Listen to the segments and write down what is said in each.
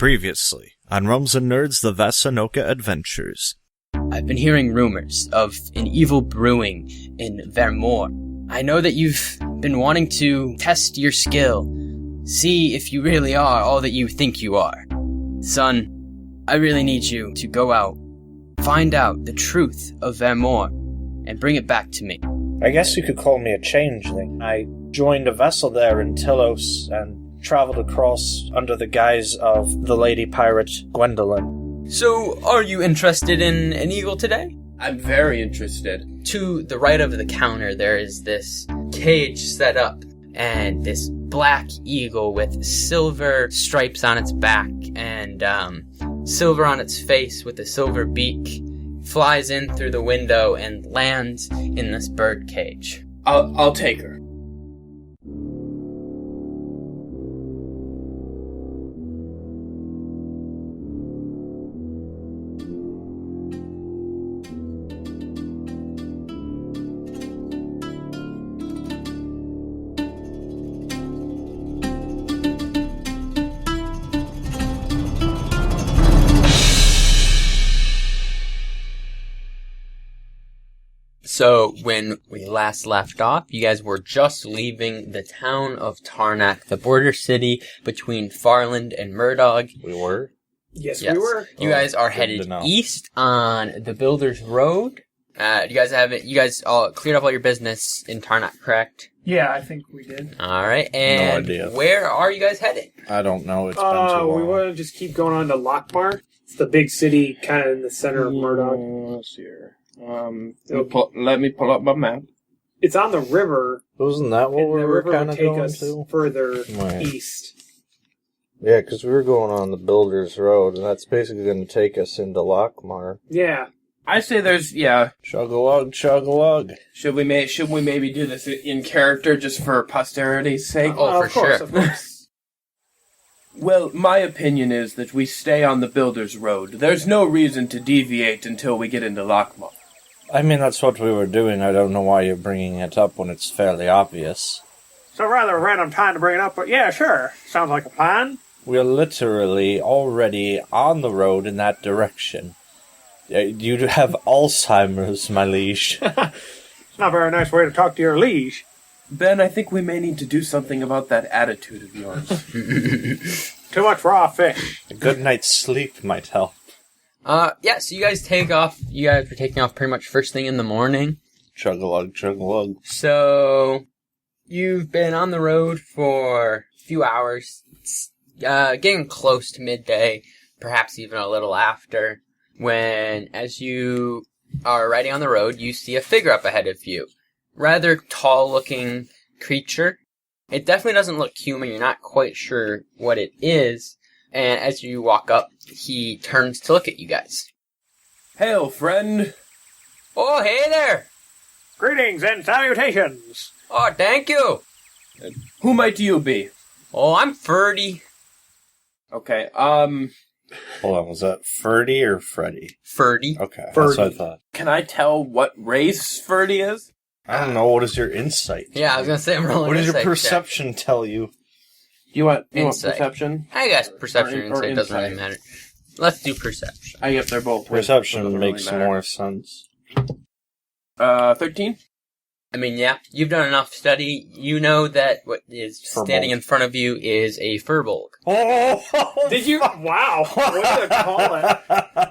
Previously, on Realms and Nerds, the Vassanoka Adventures. I've been hearing rumors of an evil brewing in Vermore. I know that you've been wanting to test your skill, see if you really are all that you think you are. Son, I really need you to go out, find out the truth of Vermore, and bring it back to me. I guess you could call me a changeling. I joined a vessel there in Tilos and traveled across under the guise of the lady pirate Gwendolyn. So, are you interested in an eagle today? I'm very interested. To the right of the counter, there is this cage set up, and this black eagle with silver stripes on its back and silver on its face with a silver beak flies in through the window and lands in this bird cage. I'll take her. So, when we last left off, you guys were just leaving the town of Tarnak, the border city between Farland and Murdog. We were? Yes, we were. You guys are headed east on the Builders Road. You guys all cleared up all your business in Tarnak, correct? Yeah, I think we did. Alright, and No idea. where are you guys headed? I don't know, it's been too long. We want to just keep going on to Lockmar. It's the big city kind of in the center of Murdoch. Let's see here. Let me pull up my map. It's on the river. Wasn't that what and we the were river kind would of take going us to? further Right. east. Yeah, because we were going on the Builders Road, and that's basically going to take us into Lockmar. Yeah. I say Chug-a-lug, chug-a-lug. should we maybe do this in character just for posterity's sake? Oh, for of course, sure. of course. Well, my opinion is that we stay on the Builders Road. There's no reason to deviate until we get into Lockmar. I mean, that's what we were doing. I don't know why you're bringing it up when it's fairly obvious. So rather a random time to bring it up, but yeah, sure. Sounds like a plan. We're literally already on the road in that direction. You have Alzheimer's, my liege. It's not a very nice way to talk to your liege. Ben, I think we may need to do something about that attitude of yours. Too much raw fish. A good night's sleep might help. Yeah, so you guys take off. You guys were taking off pretty much first thing in the morning. Chug-a-lug, chug-a-lug. So, you've been on the road for a few hours. It's getting close to midday, perhaps even a little after, when, as you are riding on the road, you see a figure up ahead of you. Rather tall-looking creature. It definitely doesn't look human. You're not quite sure what it is. And as you walk up, he turns to look at you guys. Hail, friend. Oh, hey there! Greetings and salutations. Oh, thank you! Who might you be? Oh, I'm Ferdy. Okay, Hold on, was that Ferdy or Freddy? Ferdy. Okay, Ferdy. that's what I thought. can I tell what race Ferdy is? I don't know, what is your insight? Yeah, I was gonna say I'm rolling. What does your insight check. perception tell you? You want Insight. perception? I guess perception and Or insight doesn't really insight. matter. Let's do perception. I guess they're both. Perception doesn't makes really matter. more sense. 13? I mean, yeah, you've done enough study. You know that what is standing in front of you is a furbolg. Oh! Did you? Wow. Way to call it.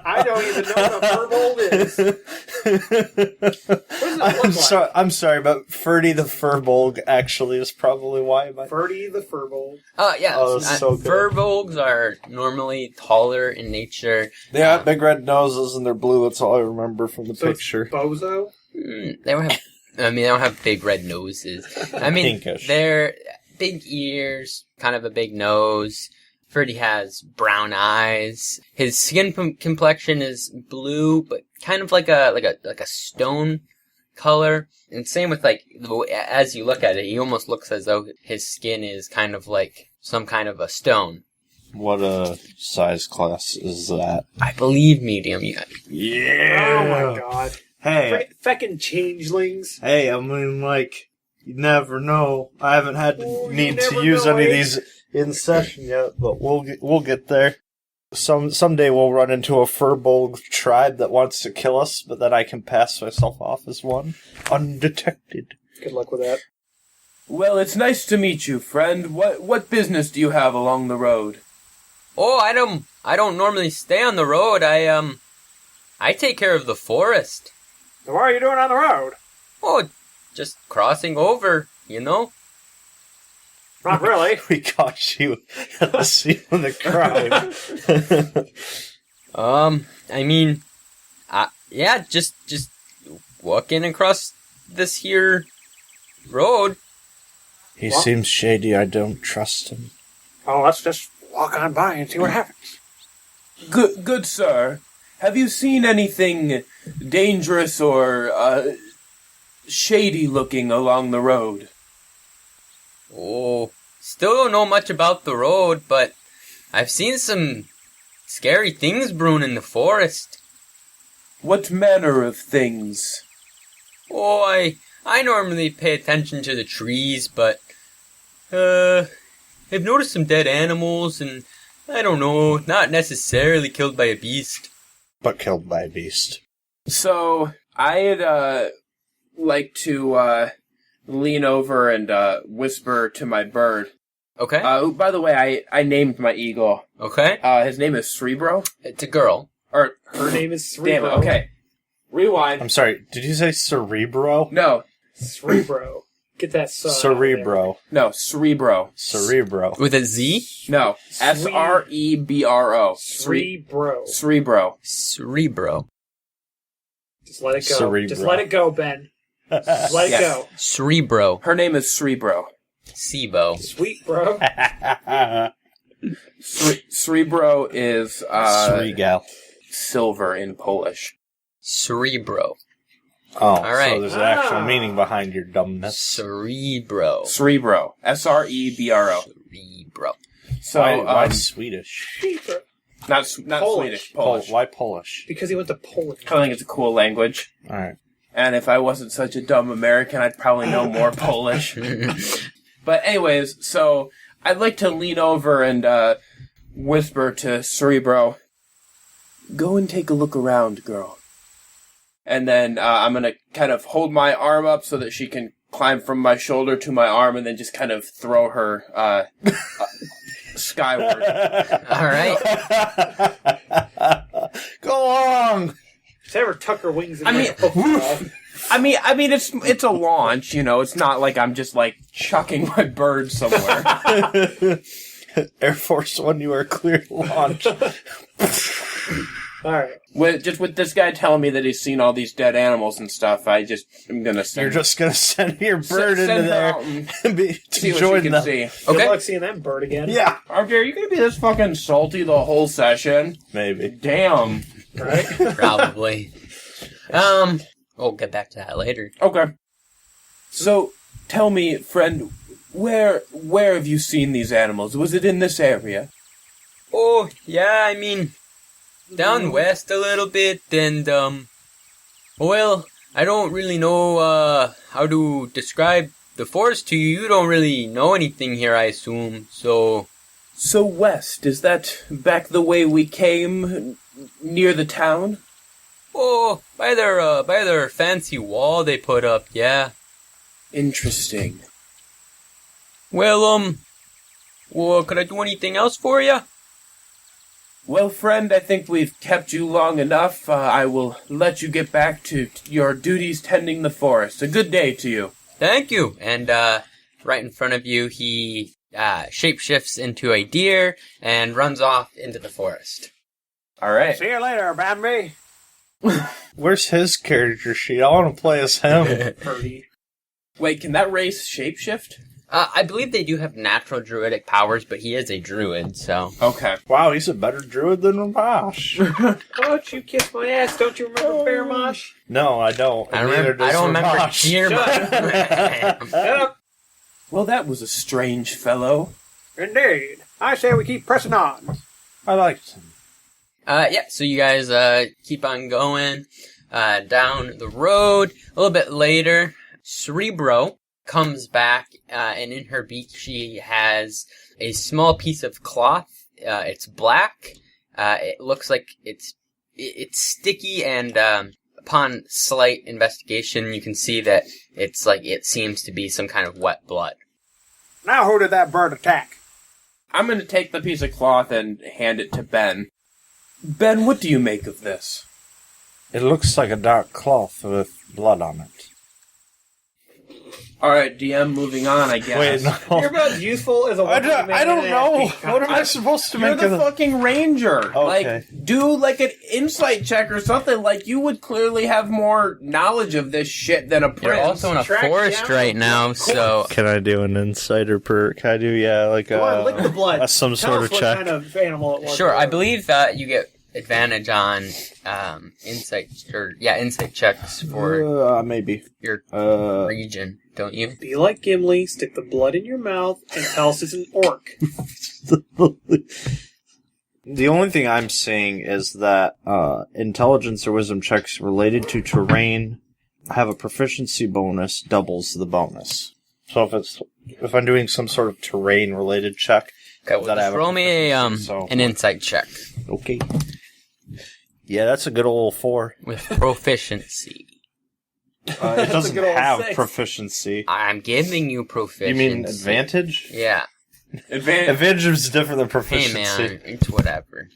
I don't even know what a furbolg is. What does it look like? I'm sorry, but Ferdy the Furbolg actually is probably why my... Ferdy the furbolg. Yeah, Oh, that's so good. furbolgs are normally taller in nature. They got big red noses and they're blue, that's all I remember from the So it's picture. bozo? They don't have. I mean, they don't have big red noses. I mean, Pinkish. they're big ears, kind of a big nose. Ferdy has brown eyes. His skin complexion is blue, but kind of like a stone color. And same with as you look at it, he almost looks as though his skin is kind of like some kind of a stone. What size class is that? I believe medium. Yeah! Oh my god. Hey, Feckin' changelings. hey, I mean, like, you never know. I haven't had Oh, to you need to never use know, any of eh? these in session yet, but we'll get there. Someday we'll run into a Furbolg tribe that wants to kill us, but then I can pass myself off as one, undetected. Good luck with that. Well, it's nice to meet you, friend. What business do you have along the road? Oh, I don't normally stay on the road. I take care of the forest. So what are you doing on the road? Oh, just crossing over, you know? Not really. We caught you at the scene of the crime. I mean, yeah, just walking across this here road. He seems shady. I don't trust him. Oh, let's just walk on by and see what happens. Good sir. Have you seen anything dangerous or shady looking along the road? Oh, still don't know much about the road, but I've seen some scary things brewing in the forest. What manner of things? Oh, I normally pay attention to the trees, but I've noticed some dead animals, and I don't know, not necessarily killed by a beast. But killed by a beast. So, I'd like to lean over and whisper to my bird. Okay. By the way, I named my eagle. Okay. His name is Cerebro. It's a girl. Or Her name is damn it, Cerebro. okay. Rewind. I'm sorry, did you say Cerebro? No, Cerebro. Get that son. Cerebro. no, Cerebro. Cerebro. With a Z? No, Srebro. Cerebro. Cerebro. Cerebro. Just let it go. Cerebro. Just let it go, Ben. Just let it Yes. go. Cerebro. Her name is Cerebro. Sibo. Sweet, bro. Cerebro is Sregal. silver in Polish. Cerebro. Oh, All right. so there's an actual meaning behind your dumbness. Cerebro. Cerebro. Srebro. Cerebro. So, Why Swedish? not Polish. Swedish, Polish. Why Polish? Because he went to Poland. I think it's a cool language. Alright. And if I wasn't such a dumb American, I'd probably know more Polish. But anyways, so I'd like to lean over and whisper to Cerebro, "Go and take a look around, girl." And then I'm going to kind of hold my arm up so that she can climb from my shoulder to my arm and then just kind of throw her skyward. All right. Go on! Say ever tuck her wings in I mean- like a football. I mean, it's a launch, you know. It's not like I'm just like chucking my bird somewhere. Air Force One, you are clear to launch. Alright. With this guy telling me that he's seen all these dead animals and stuff, I'm gonna send. You're just gonna send your bird send into her there out and to see what join she can them. see. Good Okay. luck seeing that bird again. Yeah, RJ, are you gonna be this fucking salty the whole session? maybe. Damn. Right? Probably. We'll get back to that later. Okay. So, tell me, friend, where have you seen these animals? Was it in this area? Oh, yeah, I mean, down west a little bit, and, well, I don't really know, how to describe the forest to you. You don't really know anything here, I assume, so... So west, is that back the way we came, near the town? Oh, by their fancy wall they put up, yeah. Interesting. Well, could I do anything else for you? Well, friend, I think we've kept you long enough. I will let you get back to your duties tending the forest. A good day to you. Thank you. And, right in front of you, he, shapeshifts into a deer and runs off into the forest. All right. See you later, Bambi. Where's his character sheet? I want to play as him. Purdy. Wait, can that race shapeshift? I believe they do have natural druidic powers, but he is a druid, so... Okay. Wow, he's a better druid than Ramash. Don't you kiss my ass? Don't you remember Bear Mosh? No, I don't. I Neither does don't remember Ramash. deer. Shut up. Well, that was a strange fellow. Indeed. I say we keep pressing on. I liked him. Yeah, so you guys, keep on going, down the road. A little bit later, Cerebro comes back, and in her beak she has a small piece of cloth. It's black, It looks like it's sticky, and upon slight investigation, you can see that it seems to be some kind of wet blood. Now who did that bird attack? I'm going to take the piece of cloth and hand it to Ben. Ben, what do you make of this? It looks like a dark cloth with blood on it. Alright, DM, moving on, I guess. Wait, no. You're about as useful as a I don't know. What am I supposed to You're make the of the... fucking ranger. Okay. Like, do like an insight check or something. Like, you would clearly have more knowledge of this shit than a prince. You're also in a Track forest down right now, so... Can I do an insider Can I do, like Go on, lick the blood. some Tell sort us of what check? kind of animal it was. Sure, I believe that you get advantage on insight checks for Maybe. your region, don't you? Be like Gimli, stick the blood in your mouth, and tell us it's an orc. The only thing I'm seeing is that intelligence or wisdom checks related to terrain have a proficiency bonus doubles the bonus. So if I'm doing some sort of terrain related check, Okay, well, that I just have a roll me proficiency, an insight check okay. Yeah, that's a good old 4. with proficiency. It doesn't good old have 6. proficiency. I'm giving you proficiency. You mean advantage? Yeah. Advantage is different than Hey, proficiency. man, it's whatever.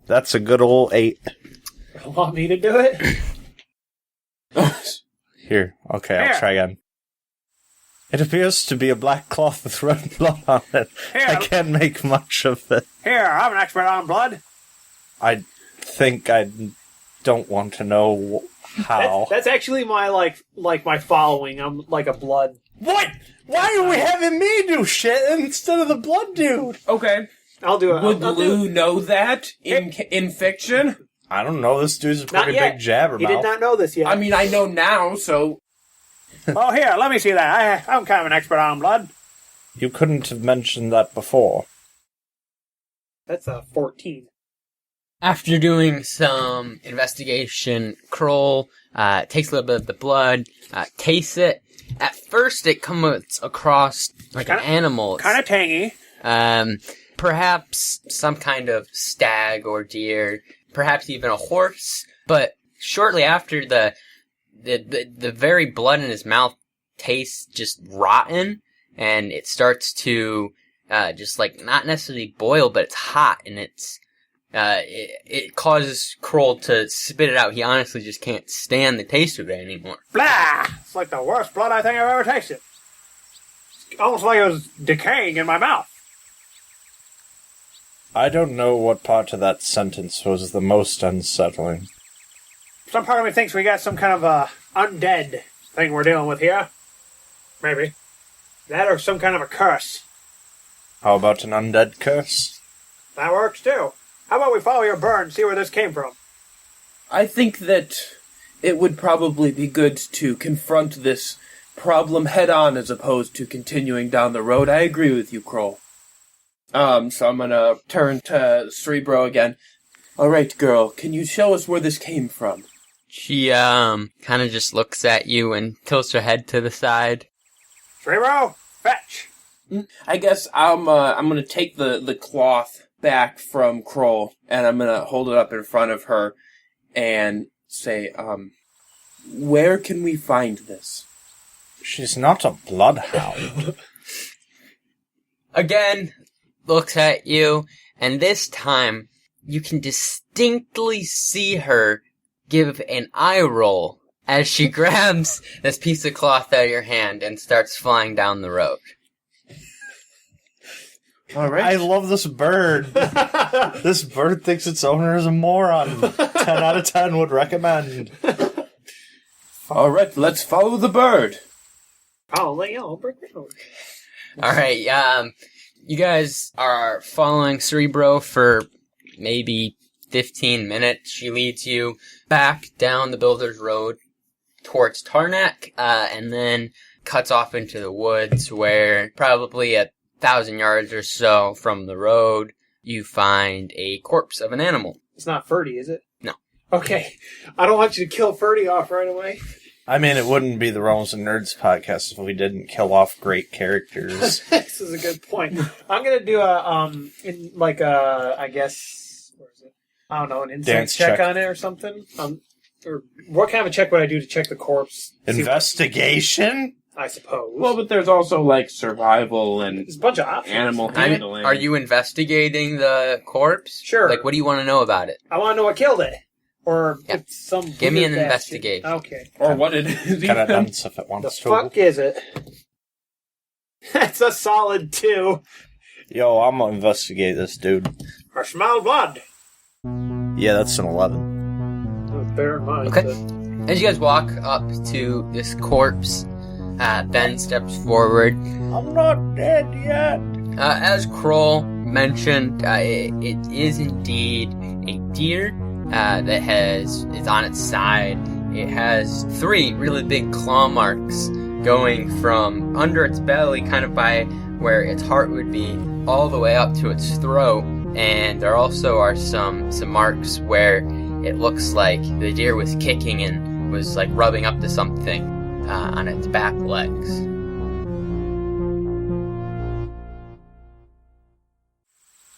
That's a good old 8. Want me to do it? Here, okay, Here. I'll try again. It appears to be a black cloth with red blood on it. Here. I can't make much of it. Here, I'm an expert on blood. I think I don't want to know how. That's actually my like my following. I'm like a blood. What? Why are we having me do shit instead of the blood dude? Okay. I'll do it. Would I'll do Llew it. know that in fiction? I don't know. This dude's a Not pretty yet. big jabbermouth. He did not know this yet. I mean, I know now, so... Oh, here, let me see that. I'm kind of an expert on blood. You couldn't have mentioned that before. That's a 14. After doing some investigation, Krohl takes a little bit of the blood, tastes it. At first, it comes across like an animal. Kind of tangy. Perhaps some kind of stag or deer, perhaps even a horse. But shortly after, the very blood in his mouth tastes just rotten, and it starts to just like not necessarily boil, but it's hot, and it causes Krohl to spit it out. He honestly just can't stand the taste of it anymore. Blah! It's like the worst blood I think I've ever tasted. It's almost like it was decaying in my mouth. I don't know what part of that sentence was the most unsettling. Some part of me thinks we got some kind of undead thing we're dealing with here. Maybe. That or some kind of a curse. How about an undead curse? That works too. How about we follow your burn and see where this came from? I think that it would probably be good to confront this problem head-on as opposed to continuing down the road. I agree with you, Krohl. So I'm gonna turn to Cerebro again. Alright, girl, can you show us where this came from? She kind of just looks at you and tilts her head to the side. Cerebro, fetch! I guess I'm gonna take the cloth back from Krohl, and I'm gonna hold it up in front of her and say, where can we find this? She's not a bloodhound. Again, looks at you, and this time you can distinctly see her give an eye roll as she grabs this piece of cloth out of your hand and starts flying down the road. Alright. I love this bird. This bird thinks its owner is a moron. 10 out of 10 would recommend. Alright, let's follow the bird. Alright, you guys are following Cerebro for maybe 15 minutes. She leads you back down the Builder's Road towards Tarnak, and then cuts off into the woods where probably 1,000 yards or so from the road, you find a corpse of an animal. It's not Ferdy, is it? No. Okay. I don't want you to kill Ferdy off right away. I mean, it wouldn't be the Realms and Nerds podcast if we didn't kill off great characters. This is a good point. I'm gonna do I guess Or is it? I don't know, an insight Dance check check. on it or something? Or what kind of a check would I do to check the corpse? Investigation? I suppose. Well, but there's also like survival and There's a bunch of options. animal handling. Are you investigating the corpse? Sure. Like, what do you want to know about it? I want to know what killed it. Or Yeah. if some... Give me an bastard- investigation. Okay. Or what it is? Kind of even. dunce if it The wants to. fuck is it? That's a solid 2. Yo, I'm gonna investigate this dude. I smell blood. Yeah, that's an 11. Bear in mind. Okay. that- As you guys walk up to this corpse, Ben steps forward. I'm not dead yet. As Krohl mentioned, it is indeed a deer that is on its side. It has 3 really big claw marks going from under its belly, kind of by where its heart would be, all the way up to its throat. And there also are some marks where it looks like the deer was kicking and was like rubbing up to something on its back legs.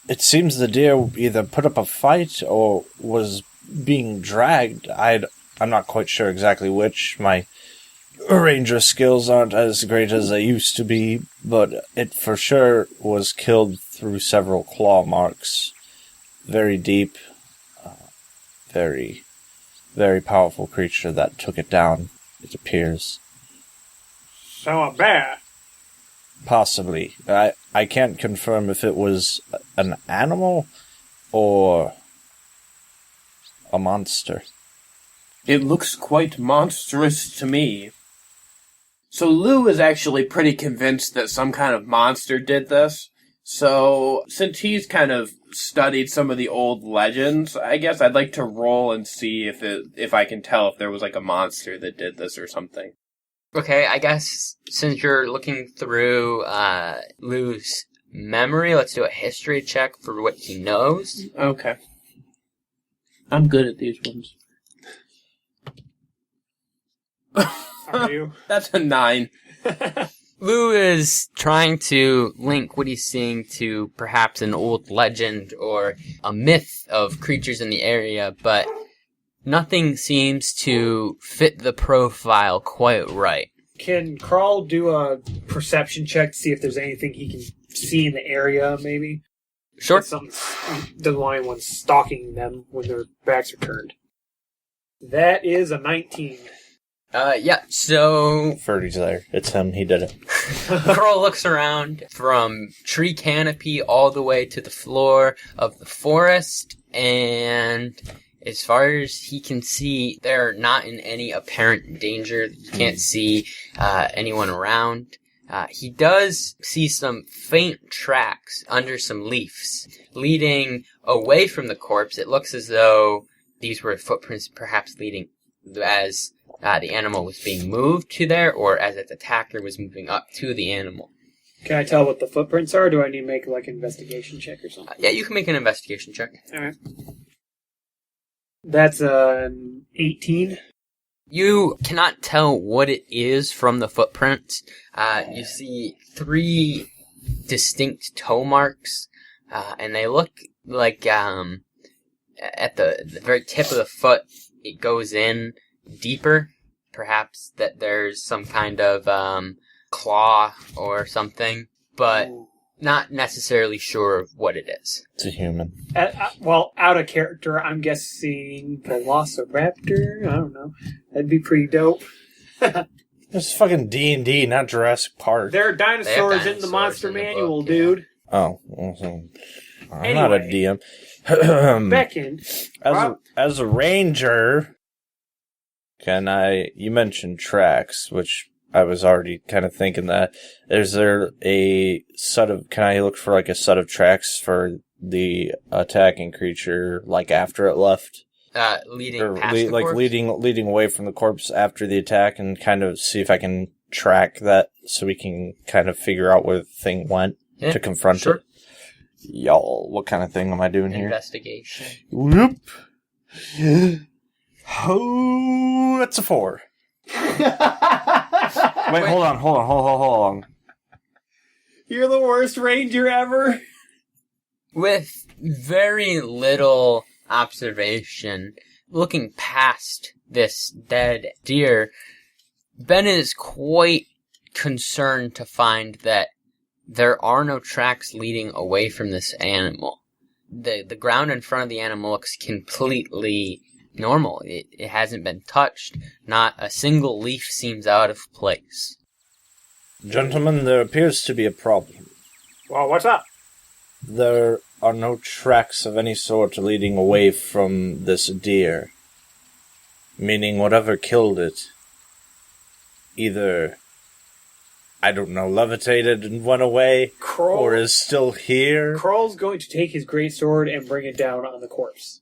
It seems the deer either put up a fight or was being dragged. I'm not quite sure exactly which. My ranger skills aren't as great as they used to be, but it for sure was killed through several claw marks. Very deep, very, very powerful creature that took it down, it appears. So a bear. Possibly. I can't confirm if it was an animal or a monster. It looks quite monstrous to me. So Llew is actually pretty convinced that some kind of monster did this. So since he's kind of studied some of the old legends, I guess I'd like to roll and see if I can tell if there was like a monster that did this or something. Okay, I guess since you're looking through Lew's memory, let's do a history check for what he knows. Okay. I'm good at these ones. Are you? That's a 9. Llew is trying to link what he's seeing to perhaps an old legend or a myth of creatures in the area, but nothing seems to fit the profile quite right. Can Krohl do a perception check to see if there's anything he can see in the area, maybe? Sure. If something doesn't want anyone stalking them when their backs are turned. That is a 19. Yeah, so Ferdy's there. It's him. He did it. Krohl looks around from tree canopy all the way to the floor of the forest, and as far as he can see, they're not in any apparent danger. You can't see anyone around. He does see some faint tracks under some leaves leading away from the corpse. It looks as though these were footprints perhaps leading as the animal was being moved to there, or as its attacker was moving up to the animal. Can I tell what the footprints are, or do I need to make like an investigation check or something? Yeah, you can make an investigation check. Alright. That's an 18. You cannot tell what it is from the footprints. You see 3 distinct toe marks, and they look like at the very tip of the foot, it goes in deeper. Perhaps that there's some kind of claw or something, but not necessarily sure of what it is. It's a human. Well, out of character, I'm guessing Velociraptor? I don't know. That'd be pretty dope. It's fucking D&D, not Jurassic Park. There are dinosaurs in the dinosaurs monster in the manual, book, yeah. dude. Oh, I'm not a Anyway. DM. Beckon. As a ranger, you mentioned tracks, which I was already kind of thinking that. Is there can I look for like a set of tracks for the attacking creature, like after it left? Leading Or past the corpse? leading away from the corpse after the attack, and kind of see if I can track that so we can kind of figure out where the thing went to confront sure. it. Y'all, what kind of thing am I doing here? Investigation. Whoop. Oh, that's a 4. Wait, hold on. You're the worst ranger ever. With very little observation, looking past this dead deer, Ben is quite concerned to find that there are no tracks leading away from this animal. The ground in front of the animal looks completely normal. It hasn't been touched. Not a single leaf seems out of place. Gentlemen, there appears to be a problem. Well, what's up? There are no tracks of any sort leading away from this deer. Meaning whatever killed it either, I don't know, levitated and went away, Krohl, or is still here. Kroll's going to take his greatsword and bring it down on the corpse.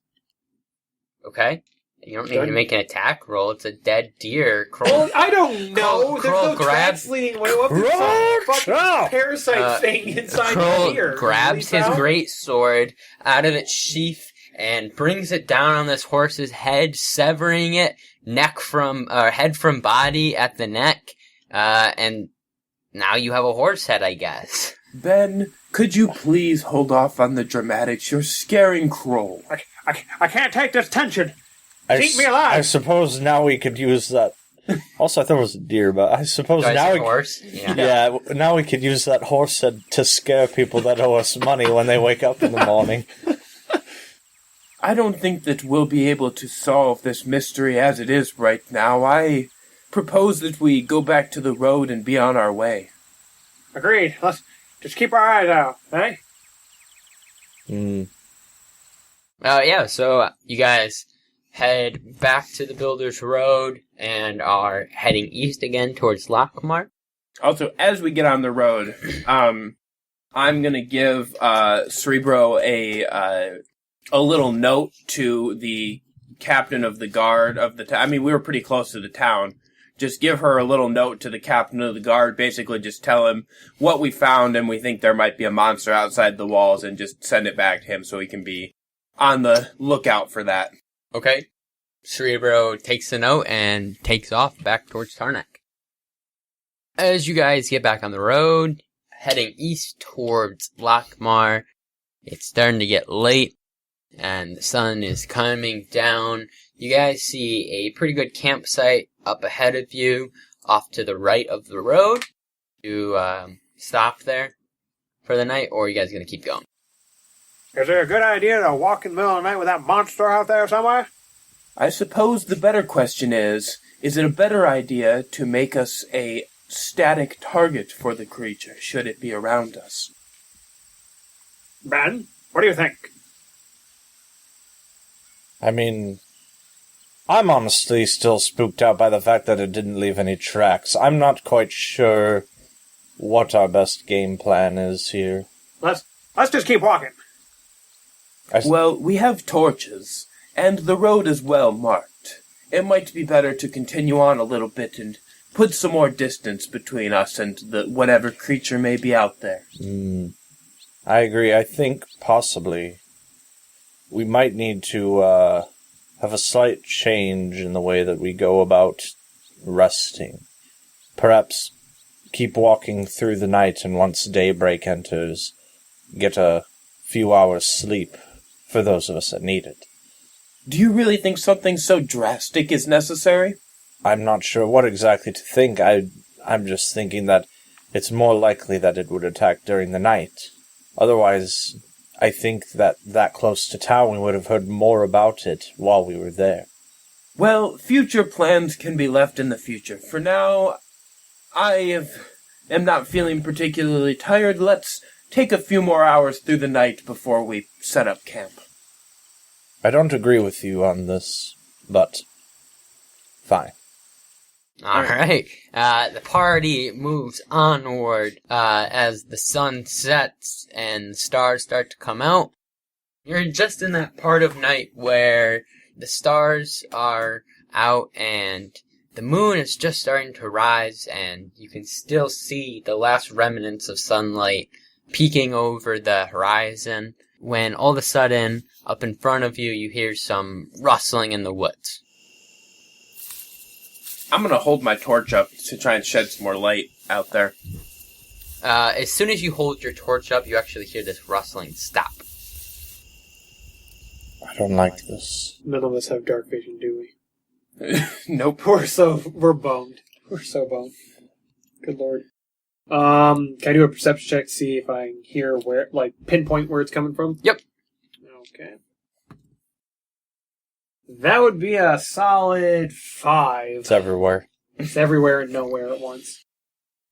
Okay? You don't need to make an attack roll. It's a dead deer. Krohl, Well, I don't know. There's Krohl no tracks leading way up. There's some fucking parasite thing inside the deer. Krohl grabs his great sword out of its sheath and brings it down on this horse's head, severing it head from body at the neck, and now you have a horse head, I guess. Ben, could you please hold off on the dramatics? You're scaring Krohl. I can't take this tension. Keep me alive. I suppose now we could use that. Also, I thought it was a deer, but I suppose now horse? Yeah, now we could use that horse head to scare people that owe us money when they wake up in the morning. I don't think that we'll be able to solve this mystery as it is right now. I propose that we go back to the road and be on our way. Agreed. Let's just keep our eyes out, eh? So you guys head back to the Builders Road and are heading east again towards Lockmar. Also, as we get on the road, I'm going to give Cerebro a little note to the captain of the guard of the town. I mean, we were pretty close to the town. Just give her a little note to the captain of the guard. Basically, just tell him what we found and we think there might be a monster outside the walls, and just send it back to him so he can be on the lookout for that. Okay. Cerebro takes the note and takes off back towards Tarnak. As you guys get back on the road, heading east towards Lockmar, it's starting to get late, and the sun is coming down. You guys see a pretty good campsite up ahead of you, off to the right of the road. You stop there for the night, or are you guys going to keep going? Is it a good idea to walk in the middle of the night with that monster out there somewhere? I suppose the better question is it a better idea to make us a static target for the creature, should it be around us? Ben, what do you think? I mean, I'm honestly still spooked out by the fact that it didn't leave any tracks. I'm not quite sure what our best game plan is here. Let's just keep walking. Well, we have torches, and the road is well marked. It might be better to continue on a little bit and put some more distance between us and the whatever creature may be out there. I agree. I think possibly we might need to have a slight change in the way that we go about resting. Perhaps keep walking through the night, and once daybreak enters, get a few hours sleep for those of us that need it. Do you really think something so drastic is necessary? I'm not sure what exactly to think. I'm just thinking that it's more likely that it would attack during the night. Otherwise, I think that close to town we would have heard more about it while we were there. Well, future plans can be left in the future. For now, I am not feeling particularly tired. Let's take a few more hours through the night before we set up camp. I don't agree with you on this, but fine. Alright, the party moves onward, as the sun sets and the stars start to come out. You're just in that part of night where the stars are out and the moon is just starting to rise, and you can still see the last remnants of sunlight peeking over the horizon, when all of a sudden, up in front of you, you hear some rustling in the woods. I'm going to hold my torch up to try and shed some more light out there. As soon as you hold your torch up, you actually hear this rustling stop. I don't like this. None of us have dark vision, do we? Nope. We're boned. We're so boned. Good lord. Can I do a perception check to see if I can hear where, like, pinpoint where it's coming from? Yep. Okay. That would be a solid 5. It's everywhere. It's everywhere and nowhere at once.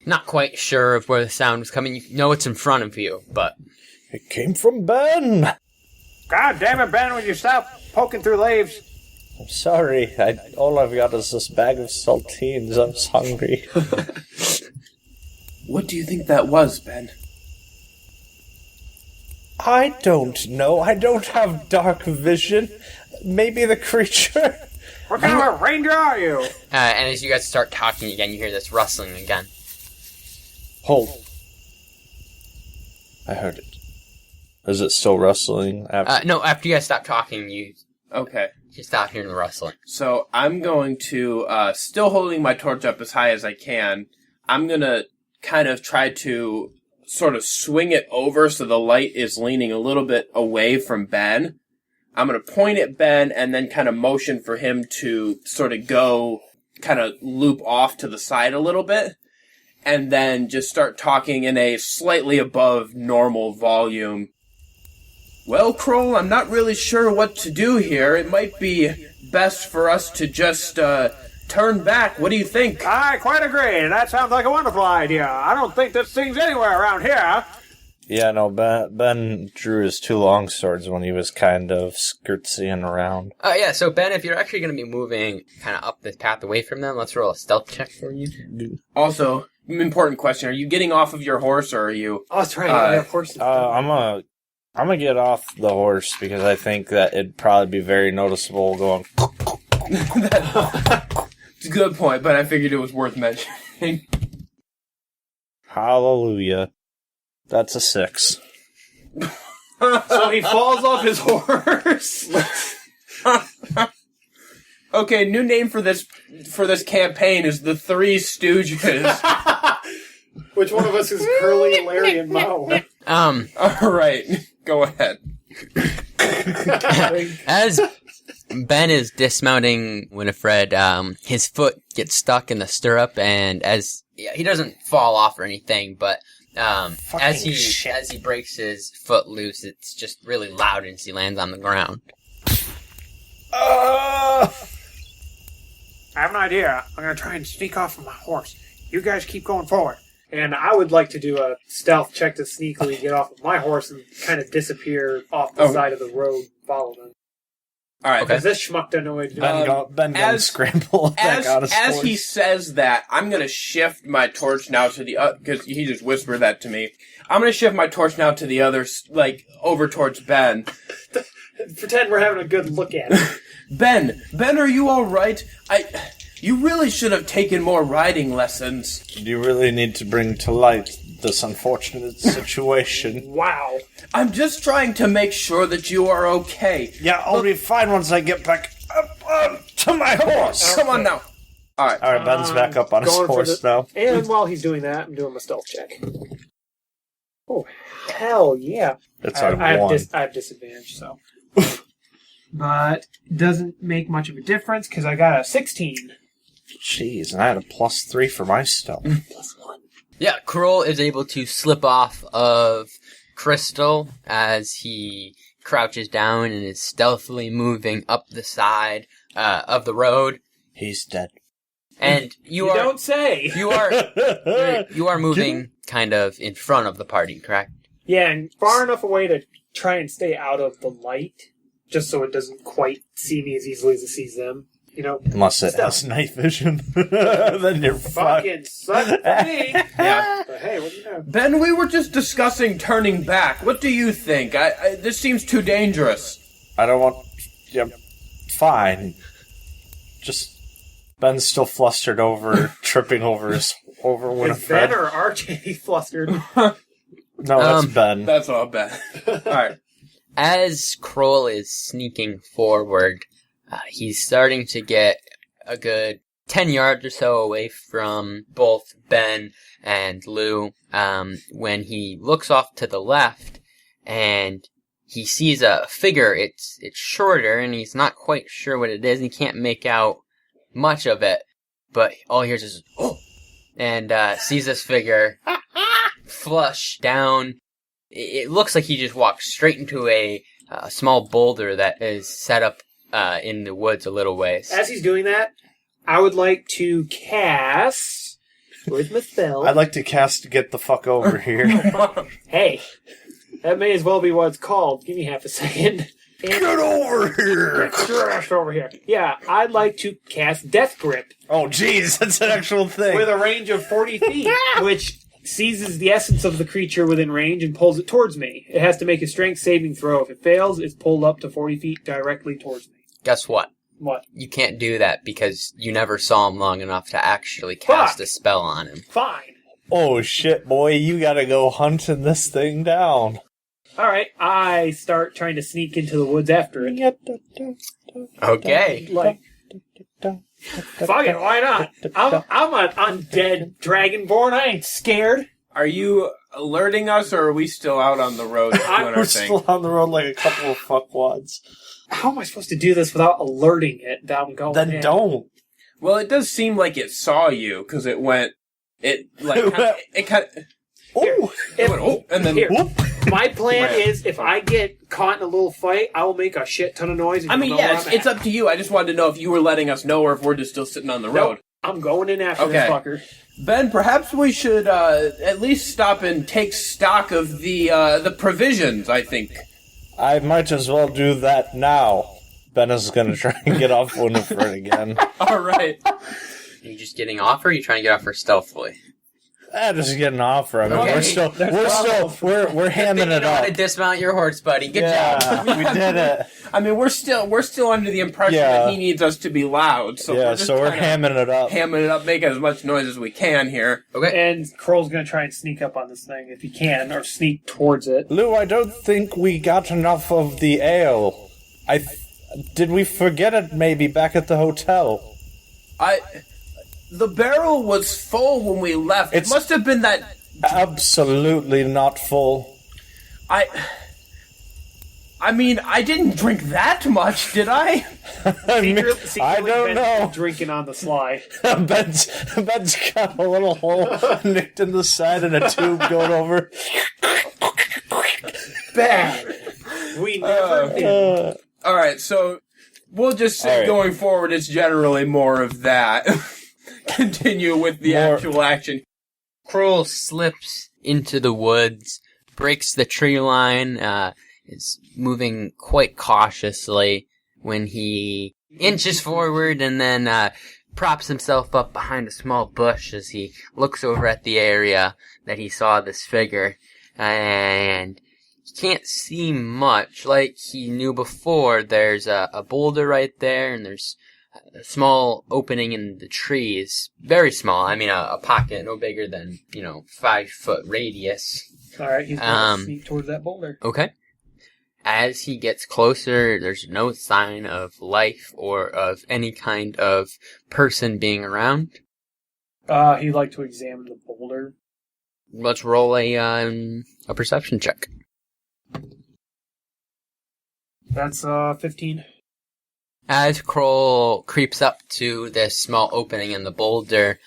Not quite sure of where the sound is coming. You know it's in front of you, but... It came from Ben! God damn it, Ben, would you stop poking through leaves? I'm sorry. All I've got is this bag of saltines. I was hungry. What do you think that was, Ben? I don't know. I don't have dark vision. Maybe the creature. What kind of a ranger are you? and as you guys start talking again, you hear this rustling again. Hold. I heard it. Is it still rustling? No, after you guys stop talking, you Okay. stop hearing the rustling. So I'm going to, still holding my torch up as high as I can, I'm going to kind of try to sort of swing it over so the light is leaning a little bit away from Ben. I'm going to point at Ben and then kind of motion for him to sort of go, kind of loop off to the side a little bit. And then just start talking in a slightly above normal volume. Well, Krohl, I'm not really sure what to do here. It might be best for us to just, turn back. What do you think? I quite agree. That sounds like a wonderful idea. I don't think this thing's anywhere around here. Yeah, no, Ben drew his 2 long swords when he was kind of skirtsying around. Yeah, so Ben, if you're actually going to be moving kind of up this path away from them, let's roll a stealth check for you. Also, important question. Are you getting off of your horse or are you... Oh, that's right. Of course. I'm gonna get off the horse because I think that it'd probably be very noticeable going... It's a good point, but I figured it was worth mentioning. Hallelujah. That's a 6. So he falls off his horse. Okay, new name for this campaign is the Three Stooges. Which one of us is Curly, Larry, and Moe? All right, go ahead. As Ben is dismounting Winifred, his foot gets stuck in the stirrup, and he doesn't fall off or anything, but as he breaks his foot loose, it's just really loud as he lands on the ground. I have an idea. I'm going to try and sneak off of my horse. You guys keep going forward. And I would like to do a stealth check to sneakily get off of my horse and kind of disappear off the side of the road, follow them. All right. Because this schmuck doesn't know what to do. Ben gonna scramble back out of As he says that, I'm going to shift my torch now to the because he just whispered that to me. I'm going to shift my torch now to the other, like, over towards Ben. Pretend we're having a good look at it. Ben, are you all right? You really should have taken more riding lessons. Do you really need to bring to light this unfortunate situation? Wow. I'm just trying to make sure that you are okay. Yeah, I'll be fine once I get back up to my horse. Come on now. All right, Ben's back up on his horse now. And while he's doing that, I'm doing my stealth check. Oh, hell yeah. That's I one. have disadvantage, so. But doesn't make much of a difference because I got a 16. Jeez, and I had a +3 for my stealth. +1. Yeah, Krohl is able to slip off of Crystal as he crouches down and is stealthily moving up the side of the road. He's dead. And you don't say. You are moving kind of in front of the party, correct? Yeah, and far enough away to try and stay out of the light, just so it doesn't quite see me as easily as it sees them. You know, unless it has night vision, then you're fucking suck for me. Yeah. But hey, what do you know? Ben, we were just discussing turning back. What do you think? This seems too dangerous. I don't want... Yeah, fine. Just... Ben's still flustered over tripping over Winifred. Is Ben or RJ flustered? No, that's Ben. That's all Ben. All right. As Krohl is sneaking forward, he's starting to get a good 10 yards or so away from both Ben and Llew, when he looks off to the left, and he sees a figure. It's shorter, and he's not quite sure what it is, and he can't make out much of it. But all he hears is, oh! And sees this figure flush down. It looks like he just walked straight into a small boulder that is set up in the woods a little ways. As he's doing that, I would like to cast... Where's my spell? I'd like to cast Get the Fuck Over Here. Hey, that may as well be what it's called. Give me half a second. Get over here! Get over here. Yeah, I'd like to cast Death Grip. Oh, jeez, that's an actual thing. With a range of 40 feet, which seizes the essence of the creature within range and pulls it towards me. It has to make a strength saving throw. If it fails, it's pulled up to 40 feet directly towards me. Guess what? What? You can't do that because you never saw him long enough to actually cast a spell on him. Fine. Oh, shit, boy, you gotta go hunting this thing down. Alright, I start trying to sneak into the woods after it. Okay. Like, fuck it, why not? I'm an undead dragonborn. I ain't scared. Are you alerting us, or are we still out on the road doing our We're thing? still on the road like a couple of fuckwads. How am I supposed to do this without alerting it that I'm going Then in? don't. Well, it does seem like it saw you, because it went... It, like, it kind of... Oh! It went, oh, and then... Here. Whoop. My plan Right. is, if I get caught in a little fight, I will make a shit ton of noise. And I mean, you'll know yeah, where I'm it's at. up to you. I just wanted to know if you were letting us know or if we're just still sitting on the road. Nope, I'm going in after Okay. this fucker. Ben, perhaps we should at least stop and take stock of the provisions, I think. I might as well do that now. Ben is gonna try and get off Winifred again. All right. Are you just getting off, or are you trying to get off her stealthily? Just getting off her. I mean, Okay. we're hamming You it know how up. to dismount your horse, buddy. Good job. Yeah, we did it. I mean, we're still under the impression Yeah. that he needs us to be loud. So Yeah, we're just so we're kinda hamming it up. hamming it up, making as much noise as we can here. Okay. And Kroll's going to try and sneak up on this thing if he can, or sneak towards it. Lou, I don't think we got enough of the ale. Did we forget it maybe back at the hotel? The barrel was full when we left. It It's- must have been that. Absolutely not full. I mean, I didn't drink that much, did I? I mean, Secretly, I don't Ben's know. drinking on the sly. Ben's got a little hole nicked in the side and a tube going over. Bad. We never did. All right, so we'll just say All right. going forward, it's generally more of that. Continue with the More- actual action. Kroll slips into the woods, breaks the tree line, is moving quite cautiously when he inches forward and then props himself up behind a small bush as he looks over at the area that he saw this figure. And he can't see much like he knew before. There's a boulder right there, and there's a small opening in the trees. Very small. I mean, a pocket no bigger than, 5 foot radius. Alright, he's going to sneak towards that boulder. Okay. As he gets closer, there's no sign of life or of any kind of person being around. He'd like to examine the boulder. Let's roll a perception check. That's 15. As Kroll creeps up to this small opening in the boulder,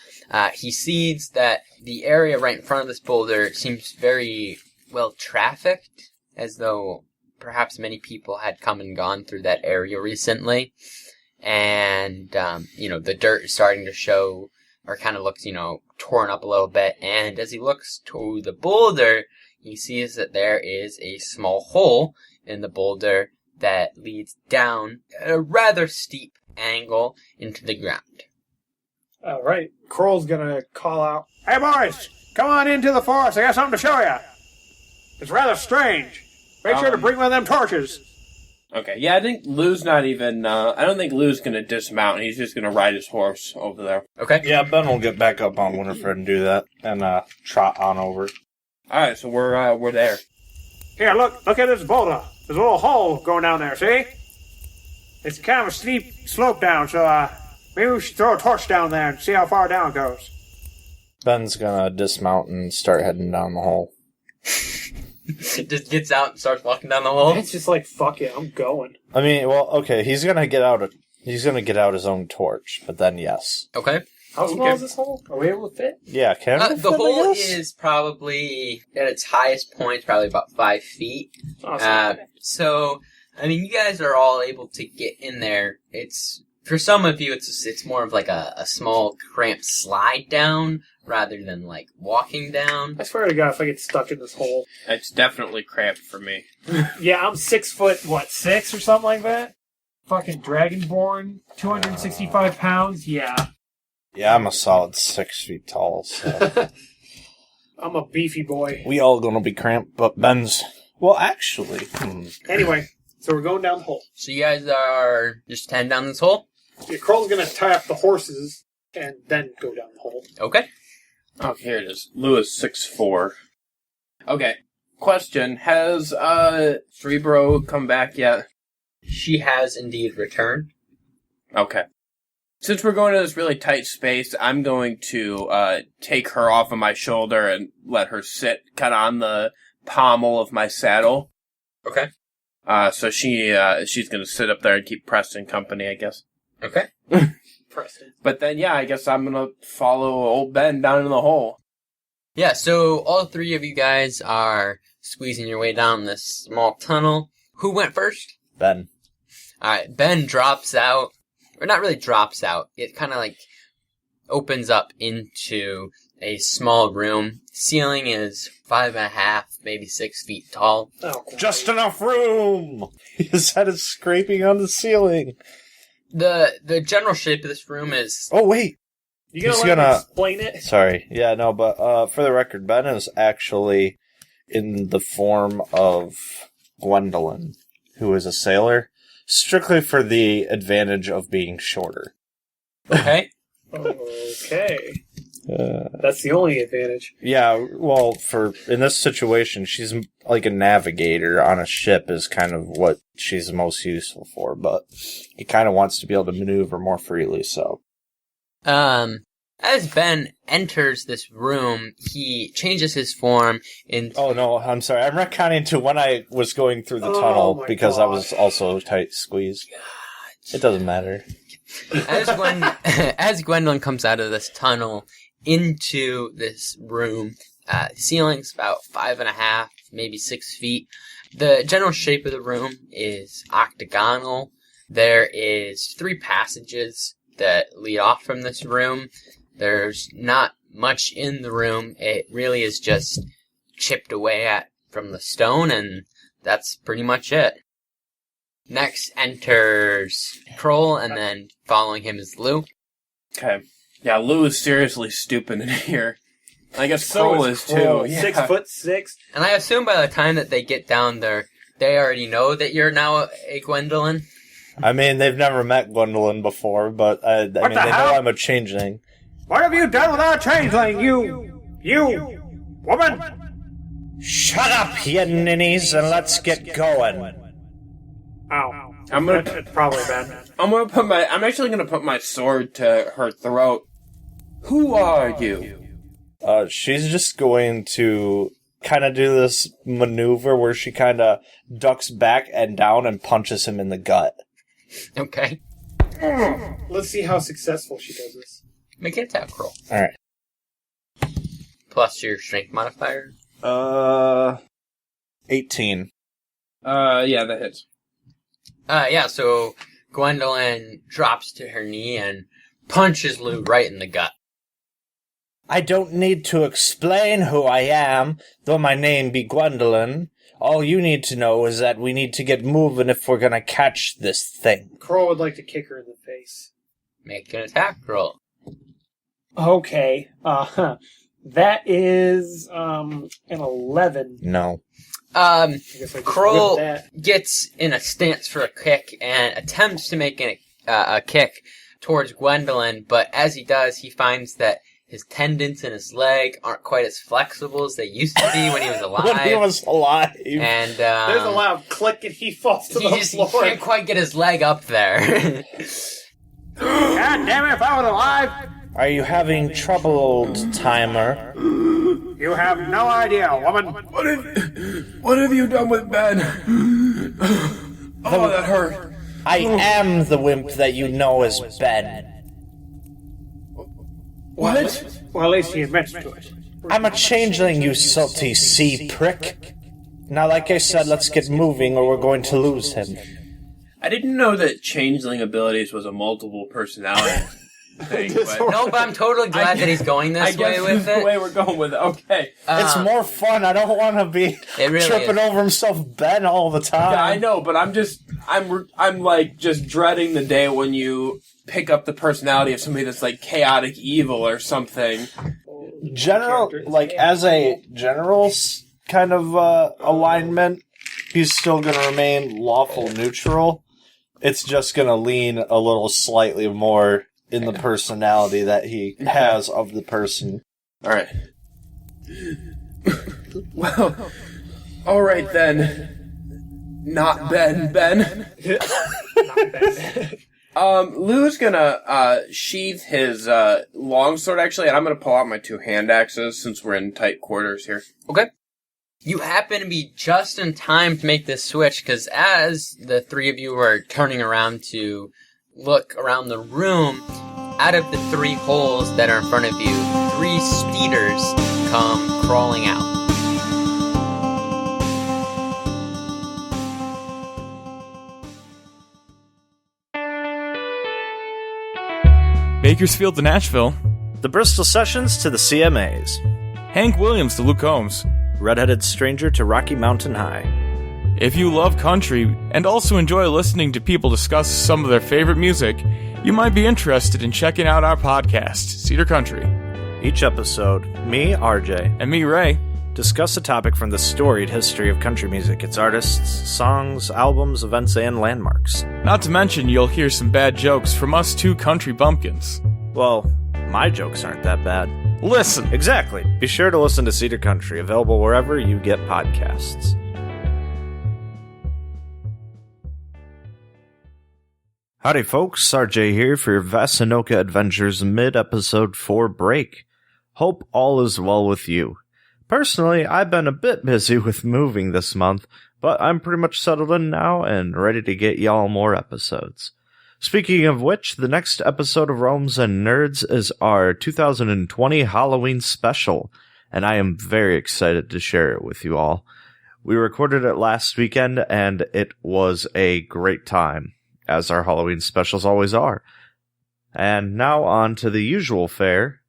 he sees that the area right in front of this boulder seems very well trafficked, as though perhaps many people had come and gone through that area recently. And, the dirt is starting to show, or kind of looks, torn up a little bit. And as he looks to the boulder, he sees that there is a small hole in the boulder that leads down at a rather steep angle into the ground. Alright, Kroll's gonna call out, "Hey boys, come on into the forest, I got something to show you. It's rather strange. Make sure to bring one of them torches." Okay, yeah, I think Lou's not even, I don't think Lou's gonna dismount. He's just gonna ride his horse over there. Okay? Yeah, Ben will get back up on Winifred and do that, and trot on over. Alright, so we're there. Here, look at this boulder. There's a little hole going down there, see? It's kind of a steep slope down, so maybe we should throw a torch down there and see how far down it goes. Ben's gonna dismount and start heading down the hole. Just gets out and starts walking down the hole. It's just like, fuck it, I'm going. I mean, well, okay, he's gonna get out his own torch, but then yes. Okay. How small is this hole? Are we able to fit? Yeah, can we The fit, hole I guess? is probably, at its highest point, probably about 5 feet. Awesome. So, I mean, you guys are all able to get in there. It's, for some of you, it's more of like a small cramped slide down rather than like walking down. I swear to God, if I get stuck in this hole. It's definitely cramped for me. Yeah, I'm 6 foot, 6 or something like that? Fucking Dragonborn, 265 pounds, yeah. Yeah, I'm a solid 6 feet tall, so... I'm a beefy boy. We all gonna be cramped, but Ben's... Well, actually... Anyway, so we're going down the hole. So you guys are just heading down this hole? Yeah, Kroll's gonna tie up the horses and then go down the hole. Okay. Oh, here it is. Llew is 6'4". Okay. Question. Has, Cerebro come back yet? She has indeed returned. Okay. Since we're going to this really tight space, I'm going to, take her off of my shoulder and let her sit kind of on the pommel of my saddle. Okay. So she's gonna sit up there and keep Preston company, I guess. Okay. Preston. But then, yeah, I guess I'm gonna follow old Ben down in the hole. Yeah, so all three of you guys are squeezing your way down this small tunnel. Who went first? Ben. Alright, Ben drops out. Or not really drops out. It kind of like opens up into a small room. Ceiling is 5.5, maybe 6 feet tall. Oh, great. Just enough room! His head is scraping on the ceiling. The general shape of this room is... Oh, wait! You gonna He's let me gonna- explain it? Sorry. Yeah, no, but for the record, Ben is actually in the form of Gwendolyn, who is a sailor, strictly for the advantage of being shorter. Okay. Okay. That's the only advantage. Yeah, well, in this situation, she's like a navigator on a ship is kind of what she's most useful for, but he kind of wants to be able to maneuver more freely, so. As Ben enters this room, he changes his form into... Oh, no, I'm sorry. I'm retconning to when I was going through the Oh tunnel my because I God. was also tight squeezed. It doesn't matter. As Gwendolyn comes out of this tunnel into this room, ceiling's about 5.5, maybe 6 feet. The general shape of the room is octagonal. There is 3 passages that lead off from this room. There's not much in the room. It really is just chipped away at from the stone, and that's pretty much it. Next enters Krohl, and then following him is Llew. Okay. Yeah, Llew is seriously stupid in here. I guess So Krohl is is too. Kroll. Yeah. 6'6". And I assume by the time that they get down there, they already know that you're now a Gwendolyn. I mean, they've never met Gwendolyn before, but I mean, they know hell? I'm a changeling. What have you done with our changeling, you woman? Shut up, you ninnies, and let's get going. Ow. I'm gonna- That's probably bad. I'm actually gonna put my sword to her throat. Who are you? She's just going to kind of do this maneuver where she kind of ducks back and down and punches him in the gut. Okay. Let's see how successful she does this. Make an attack roll. Alright. Plus your strength modifier. 18. Yeah, that hits. Yeah, so Gwendolyn drops to her knee and punches Llew right in the gut. I don't need to explain who I am, though my name be Gwendolyn. All you need to know is that we need to get moving if we're gonna catch this thing. Kroll would like to kick her in the face. Make an attack roll. Okay. That is an 11. No. I guess I just Kroll whipped that. gets in a stance for a kick and attempts to make a kick towards Gwendolyn, but as he does, he finds that his tendons in his leg aren't quite as flexible as they used to be when he was alive. When he was alive. And There's a loud click and he falls to he the just he floor. can't quite get his leg up there. God damn it, if I was alive! Are you having trouble, old timer? You have no idea, woman. What have you done with Ben? Oh, that hurt. I am the wimp that you know as Ben. What? Well, at least he admits to it. I'm a changeling, you salty sea prick. Now, like I said, let's get moving or we're going to lose him. I didn't know that changeling abilities was a multiple personality thing. But No, but I'm totally glad that he's going I this way guess with that's the it. way we're going with it. Okay. It's more fun. I don't want to be It really tripping is. over himself Ben all the time. Yeah, I know, but I'm like just dreading the day when you pick up the personality of somebody that's like chaotic evil or something. As a general kind of alignment, he's still going to remain lawful neutral. It's just going to lean a little slightly more in the personality that he has of the person. All right. Well, all right then. Not Ben. Lou's gonna sheath his longsword actually, and I'm gonna pull out my two hand axes since we're in tight quarters here. Okay. You happen to be just in time to make this switch, because as the three of you are turning around to look around the room, out of the three holes that are in front of you, three speeders come crawling out. Bakersfield to Nashville, The Bristol Sessions to the CMAs. Hank Williams to Luke Combs. Redheaded Stranger to Rocky Mountain High. If you love country and also enjoy listening to people discuss some of their favorite music, you might be interested in checking out our podcast, Cedar Country. Each episode, me, RJ, And me, Ray. discuss a topic from the storied history of country music, its artists, songs, albums, events, and landmarks. Not to mention you'll hear some bad jokes from us two country bumpkins. Well, my jokes aren't that bad. Listen! Exactly. Be sure to listen to Cedar Country, available wherever you get podcasts. Howdy folks, RJ here for your Vassanoka Adventures mid-episode 4 break. Hope all is well with you. Personally, I've been a bit busy with moving this month, but I'm pretty much settled in now and ready to get y'all more episodes. Speaking of which, the next episode of Realms and Nerds is our 2020 Halloween special, and I am very excited to share it with you all. We recorded it last weekend, and it was a great time, as our Halloween specials always are. And now on to the usual fare.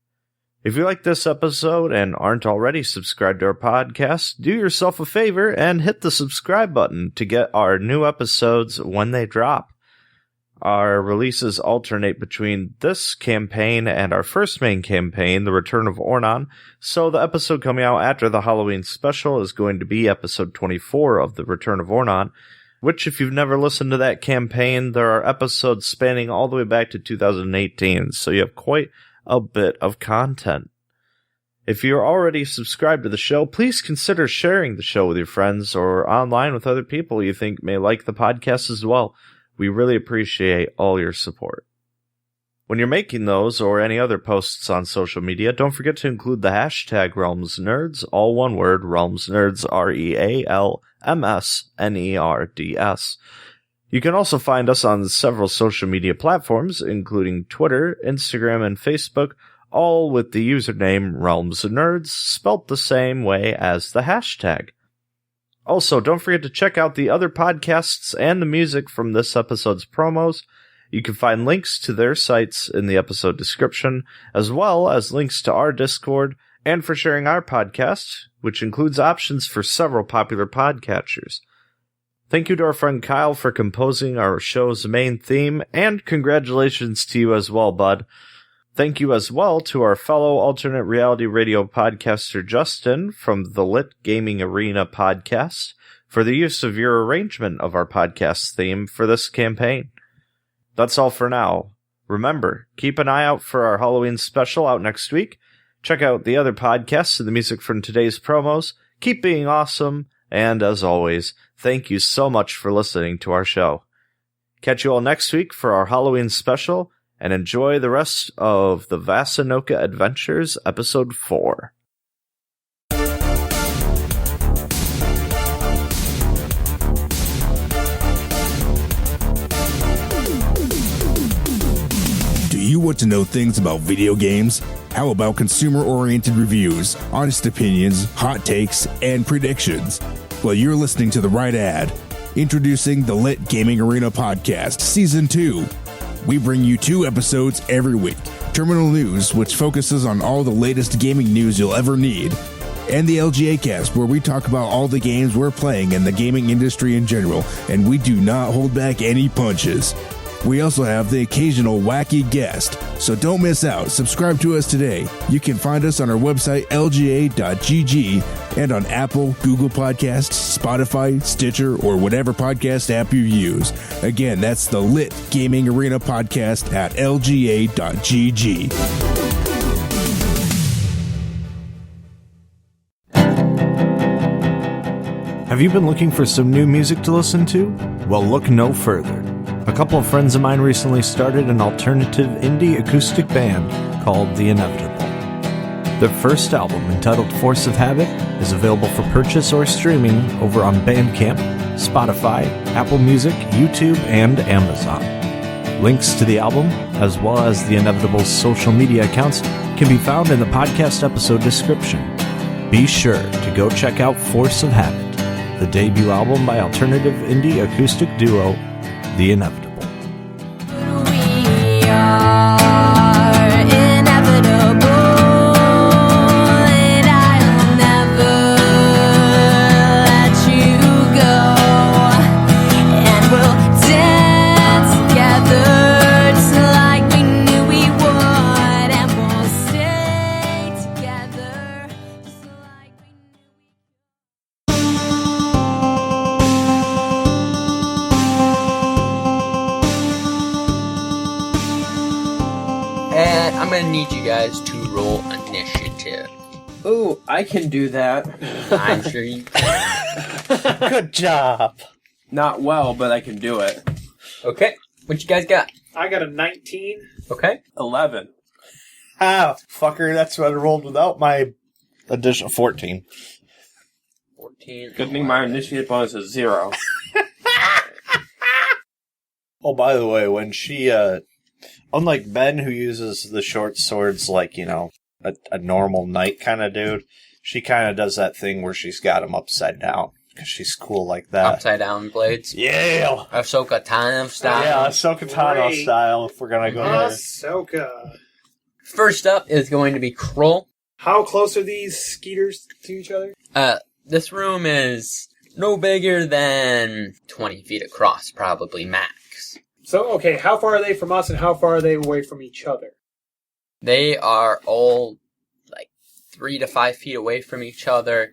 If you like this episode and aren't already subscribed to our podcast, do yourself a favor and hit the subscribe button to get our new episodes when they drop. Our releases alternate between this campaign and our first main campaign, The Return of Ornan, so the episode coming out after the Halloween special is going to be episode 24 of The Return of Ornan, which, if you've never listened to that campaign, there are episodes spanning all the way back to 2018, so you have quite a bit of content. If you're already subscribed to the show, please consider sharing the show with your friends or online with other people you think may like the podcast as well. We really appreciate all your support. When you're making those or any other posts on social media, don't forget to include the hashtag RealmsNerds, all one word, RealmsNerds, RealmsNerds. You can also find us on several social media platforms, including Twitter, Instagram, and Facebook, all with the username RealmsNerds, spelt the same way as the hashtag. Also, don't forget to check out the other podcasts and the music from this episode's promos. You can find links to their sites in the episode description, as well as links to our Discord, and for sharing our podcast, which includes options for several popular podcatchers. Thank you to our friend Kyle for composing our show's main theme, and congratulations to you as well, bud. Thank you as well to our fellow alternate reality radio podcaster Justin from the Lit Gaming Arena podcast for the use of your arrangement of our podcast theme for this campaign. That's all for now. Remember, keep an eye out for our Halloween special out next week. Check out the other podcasts and the music from today's promos. Keep being awesome, and as always, thank you so much for listening to our show. Catch you all next week for our Halloween special, and enjoy the rest of the Vassanoka Adventures, Episode 4. want to know things about video games? How about consumer-oriented reviews, honest opinions, hot takes, and predictions? Well, you're listening to the right ad. Introducing the Lit Gaming Arena Podcast, Season 2. We bring you 2 episodes every week. Terminal News, which focuses on all the latest gaming news you'll ever need. And the LGA Cast, where we talk about all the games we're playing in the gaming industry in general, and we do not hold back any punches. We also have the occasional wacky guest, so don't miss out. Subscribe to us today. You can find us on our website, lga.gg, and on Apple, Google Podcasts, Spotify, Stitcher, or whatever podcast app you use. Again, that's the Lit Gaming Arena Podcast at lga.gg. Have you been looking for some new music to listen to? Well, look no further. A couple of friends of mine recently started an alternative indie acoustic band called The Inevitable. Their first album, entitled Force of Habit, is available for purchase or streaming over on Bandcamp, Spotify, Apple Music, YouTube, and Amazon. Links to the album, as well as The Inevitable's social media accounts, can be found in the podcast episode description. Be sure to go check out Force of Habit, the debut album by alternative indie acoustic duo The Inevitable. We are inevitable, and I will never let you go. And we'll dance together just like we knew we would, and we'll stay together just like we knew we would. And I'm gonna need you guys to roll initiative. Ooh, I can do that. I'm sure you can. Good job. Not well, but I can do it. Okay, what you guys got? I got a 19. Okay. 11. Ah, fucker, that's what I rolled without my additional 14. 14. Good thing my initiative bonus is 0. Oh, by the way, when she, unlike Ben, who uses the short swords like, you know, a normal knight kind of dude, she kind of does that thing where she's got him upside down, because she's cool like that. Upside down blades. Yeah! Ahsoka Tano style. Yeah, Ahsoka Tano Great. style, if we're gonna go there. Ahsoka. First up is going to be Krohl. How close are these skeeters to each other? This room is no bigger than 20 feet across, probably max. So, okay, how far are they from us and how far are they away from each other? They are all like 3 to 5 feet away from each other,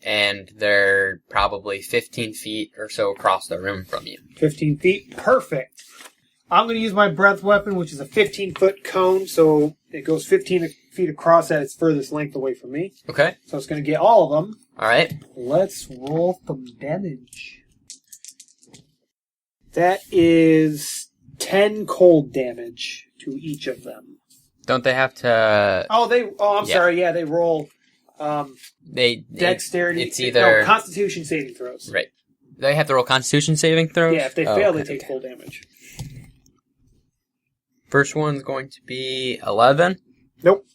and they're probably 15 feet or so across the room from you. 15 feet? Perfect. I'm going to use my breath weapon, which is a 15-foot cone, so it goes 15 feet across at its furthest length away from me. Okay. So it's going to get all of them. All right. Let's roll some damage. That is 10 cold damage to each of them. Don't they have to? I'm Yeah. sorry. Yeah, they roll They dexterity. It's either No, Constitution saving throws. right. They have to roll Constitution saving throws. Yeah, if they Oh, fail, okay, they take okay. full damage. First one's going to be 11. Nope.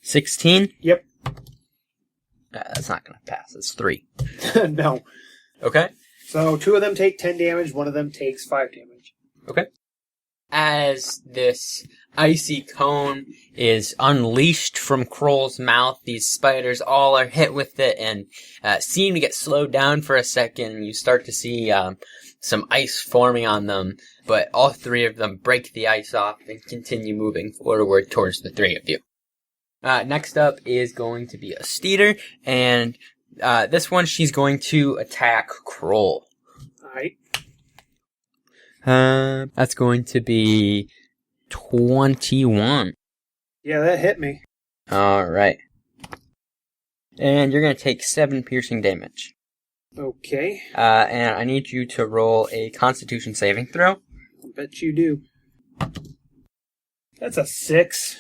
16. Yep. That's not going to pass. It's 3. No. Okay. So 2 of them take 10 damage, 1 of them takes 5 damage. Okay. As this icy cone is unleashed from Krohl's mouth, these spiders all are hit with it and seem to get slowed down for a second. You start to see some ice forming on them, but all 3 of them break the ice off and continue moving forward towards the 3 of you. Next up is going to be a Steeder, and this one she's going to attack Krohl. Alright. That's going to be 21. Yeah, that hit me. Alright. And you're going to take 7 piercing damage. Okay. And I need you to roll a Constitution saving throw. I bet you do. That's a 6.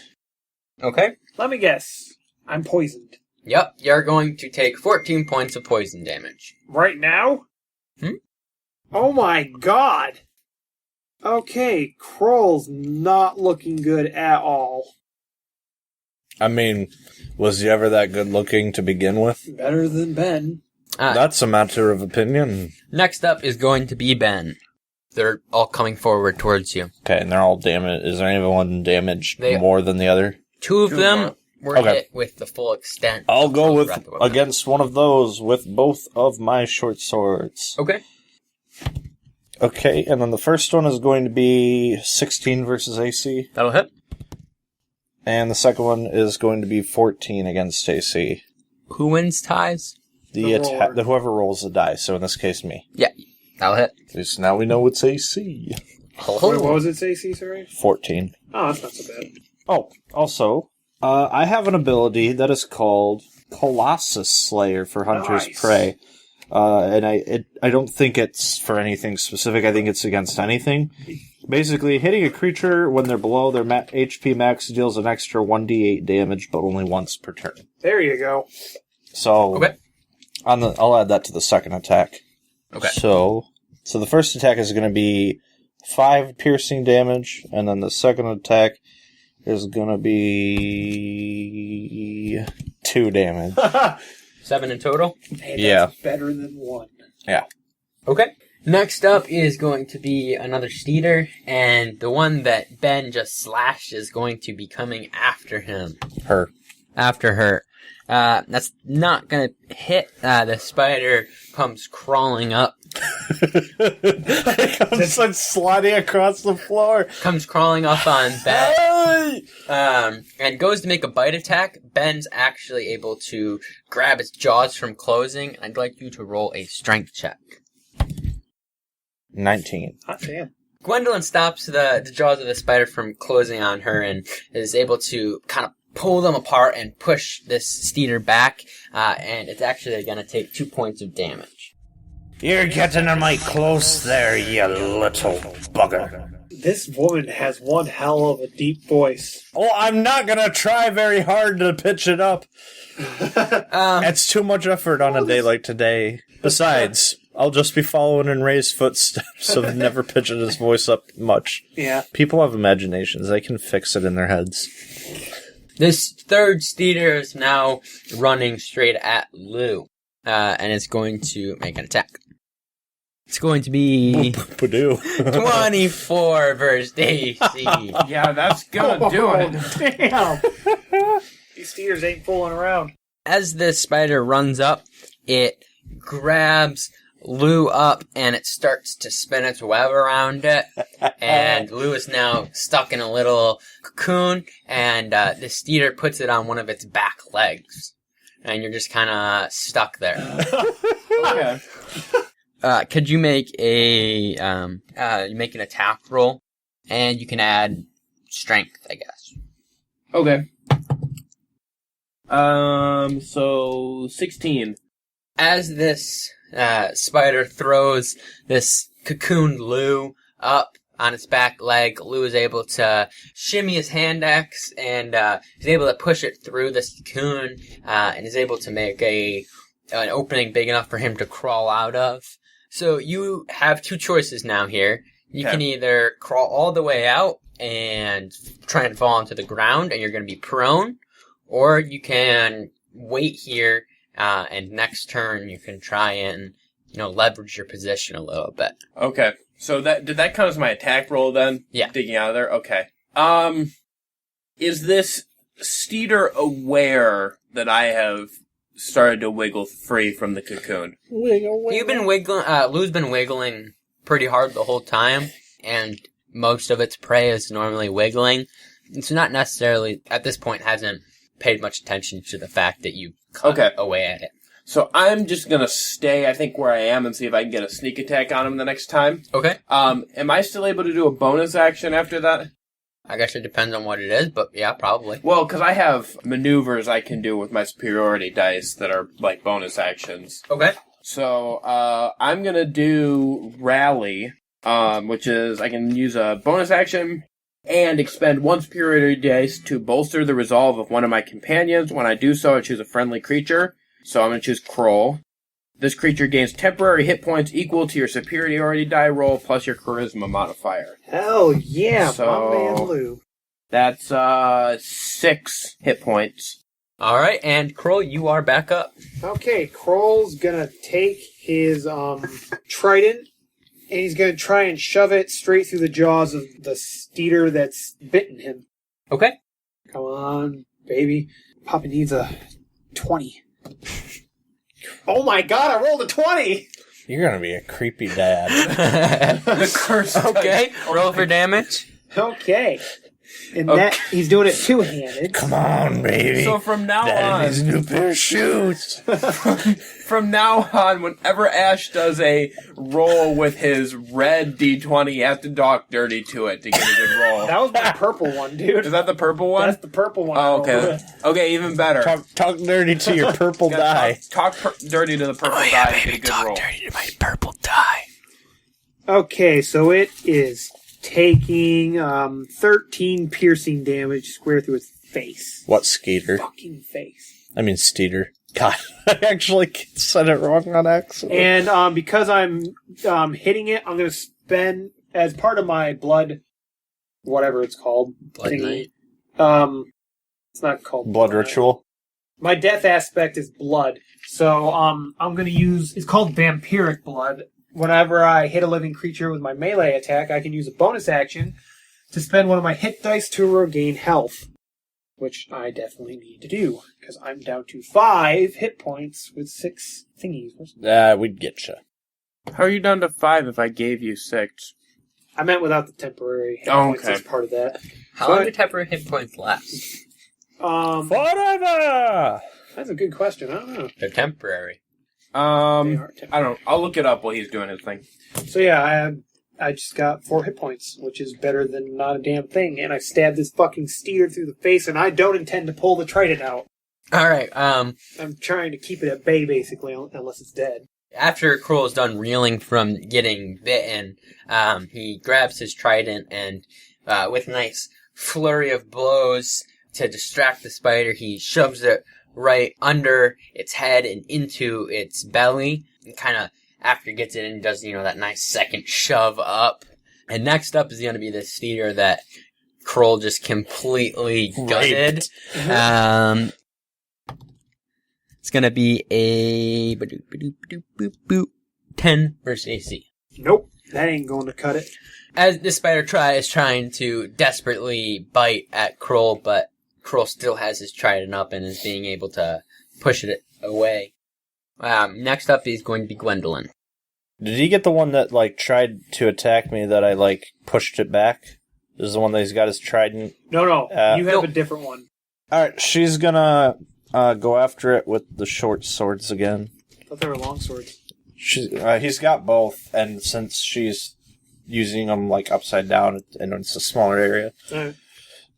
Okay. Let me guess. I'm poisoned. Yep, you're going to take 14 points of poison damage. Right now? Hmm? Oh my god! Okay, Kroll's not looking good at all. I mean, was he ever that good looking to begin with? Better than Ben. That's a matter of opinion. Next up is going to be Ben. They're all coming forward towards you. Okay, and they're all damaged. Is there anyone damaged more than the other? Two of them were Okay. hit with the full extent. I'll of go Kroll's with breath weapon. against one of those with both of my short swords. Okay. Okay, and then the first one is going to be 16 versus AC, That'll hit. and the second one is going to be 14 against AC. Who wins ties? Whoever rolls the die. So in this case, me. Yeah. That'll hit. At least now we know it's AC. Wait, what was it, AC, sorry? 14. Oh, that's not so bad. Oh, also, I have an ability that is called Colossus Slayer for Hunter's Nice. Prey. And I don't think it's for anything specific. I think it's against anything. Basically, hitting a creature when they're below their HP max deals an extra 1d8 damage, but only once per turn. There you go. So, Okay. I'll add that to the second attack. Okay. So the first attack is going to be 5 piercing damage, and then the second attack is going to be 2 damage. 7 in total. Man, Yeah. that's better than 1. Yeah. Okay. Next up is going to be another Steeder, and the one that Ben just slashed is going to be coming after him. Her. After her. That's not gonna hit. The spider comes crawling up. It's like sliding across the floor. Comes crawling up on Ben. And goes to make a bite attack. Ben's actually able to grab its jaws from closing. I'd like you to roll a strength check. 19. Hot damn. Gwendolyn stops the jaws of the spider from closing on her and is able to kind of pull them apart and push this Steeder back. And it's actually going to take 2 points of damage. You're getting a mite close there, you little bugger. This woman has one hell of a deep voice. Oh, I'm not gonna try very hard to pitch it up. It's too much effort on a day like today. Besides, I'll just be following in Ray's footsteps of never pitching his voice up much. Yeah. People have imaginations. They can fix it in their heads. This third Steeder is now running straight at Llew. And it's going to make an attack. It's going to be Purdue. 24 versus AC. Yeah, that's gonna do it. Damn. These Steeders ain't fooling around. As the spider runs up, it grabs Llew up and it starts to spin its web around it. And Llew is now stuck in a little cocoon, and the Steeder puts it on one of its back legs. And you're just kind of stuck there. Okay. Could you make you make an attack roll, and you can add strength, I guess. Okay. So 16. As this spider throws this cocooned Llew up on its back leg, Llew is able to shimmy his hand axe and is able to push it through this cocoon and is able to make an opening big enough for him to crawl out of. So you have two choices now here. You can either crawl all the way out and try and fall onto the ground and you're going to be prone, or you can wait here and next turn you can try and leverage your position a little bit. Okay. So did that count as my attack roll then? Yeah. Digging out of there? Okay. Is this Steeder aware that I have started to wiggle free from the cocoon? You've been wiggling, Llew's been wiggling pretty hard the whole time, and most of its prey is normally wiggling. It's not necessarily, at this point, hasn't paid much attention to the fact that you cut away at it. So I'm just gonna stay, I think, where I am and see if I can get a sneak attack on him the next time. Okay. Am I still able to do a bonus action after that? I guess it depends on what it is, but yeah, probably. Well, because I have maneuvers I can do with my superiority dice that are like bonus actions. Okay. So I'm gonna do rally, which is I can use a bonus action and expend one superiority dice to bolster the resolve of one of my companions. When I do so, I choose a friendly creature. So I'm gonna choose Krohl. This creature gains temporary hit points equal to your superiority die roll plus your charisma modifier. Hell yeah, So- my man Llew. That's 6 hit points. All right, and Kroll, you are back up. Okay, Kroll's gonna take his trident, and he's gonna try and shove it straight through the jaws of the steeder that's bitten him. Okay. Come on, baby. Papa needs a 20. Oh my god, I rolled a 20! You're gonna be a creepy dad. The curse. Okay, roll for damage. Okay. And Okay. that he's doing it two-handed. Come on, baby. So from now Dad on, needs a new pair of shoes. from now on, whenever Ash does a roll with his red D20, he has to talk dirty to it to get a good roll. That was my purple one, dude. Is that the purple one? That's the purple one. Oh, okay. Okay, even better. Talk dirty to your purple die. Talk dirty to the purple die to get a good roll. to my purple die. Okay, so it is taking 13 piercing damage square through its face. What Skeeter? Fucking face. I mean Steeder. God, I actually said it wrong on accident. And because I'm hitting it, I'm going to spend, as part of my blood, whatever it's called. Blood thingy. Knight. It's not called Blood ritual. My death aspect is blood. So I'm going to use, it's called vampiric blood. Whenever I hit a living creature with my melee attack, I can use a bonus action to spend one of my hit dice to regain health. Which I definitely need to do, because I'm down to 5 hit points with 6 thingies. We'd get you. How are you down to 5 if I gave you 6? I meant without the temporary hit Oh, points okay. as part of that. How long do temporary hit points last? Forever! That's a good question. I don't know. They're temporary. They are temporary. I don't know. I'll look it up while he's doing his thing. So yeah, I just got 4 hit points, which is better than not a damn thing. And I stabbed this fucking steer through the face, and I don't intend to pull the trident out. All right. I'm trying to keep it at bay, basically, unless it's dead. After Kroll is done reeling from getting bitten, he grabs his trident and, with a nice flurry of blows to distract the spider, he shoves it right under its head and into its belly. And kind of, after he gets it in, does, that nice second shove up. And next up is going to be the steer that Kroll just completely gutted. It's going to be a 10 versus AC. Nope, that ain't going to cut it. As the spider is trying to desperately bite at Kroll, but Kroll still has his trident up and is being able to push it away. Next up is going to be Gwendolyn. Did he get the one that, tried to attack me that I, pushed it back? This is the one that he's got his trident? No, you have Nope. a different one. Alright, she's gonna go after it with the short swords again. I thought they were long swords. He's got both, and since she's using them, upside down, and it's a smaller area, Alright.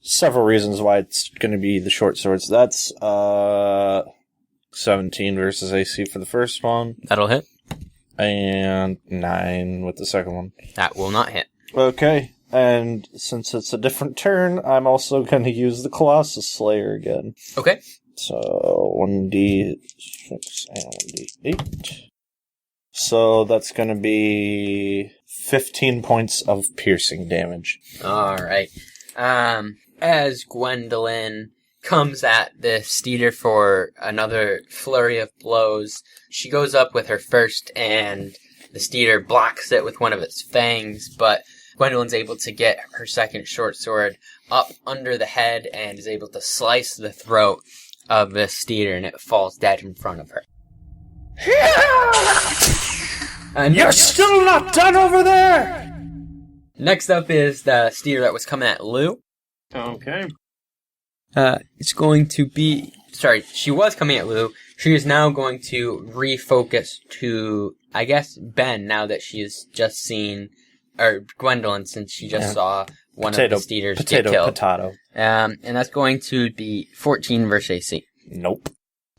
several reasons why it's gonna be the short swords. That's, 17 versus AC for the first one. That'll hit. And 9 with the second one. That will not hit. Okay, and since it's a different turn, I'm also going to use the Colossus Slayer again. Okay. So, 1d6 and 1d8. So, that's going to be 15 points of piercing damage. Alright. As Gwendolyn comes at the steeder for another flurry of blows, she goes up with her first, and the steeder blocks it with one of its fangs, but Gwendolyn's able to get her second short sword up under the head and is able to slice the throat of the steeder, and it falls dead in front of her. And You're still not done over there! next up is the steeder that was coming at Llew. Okay. It's going to be... Sorry, she was coming at Llew. She is now going to refocus to, I guess, Ben, now that she has just seen... Or Gwendolyn, since she just saw one of the steeders get killed. Potato. And that's going to be 14 versus AC. Nope.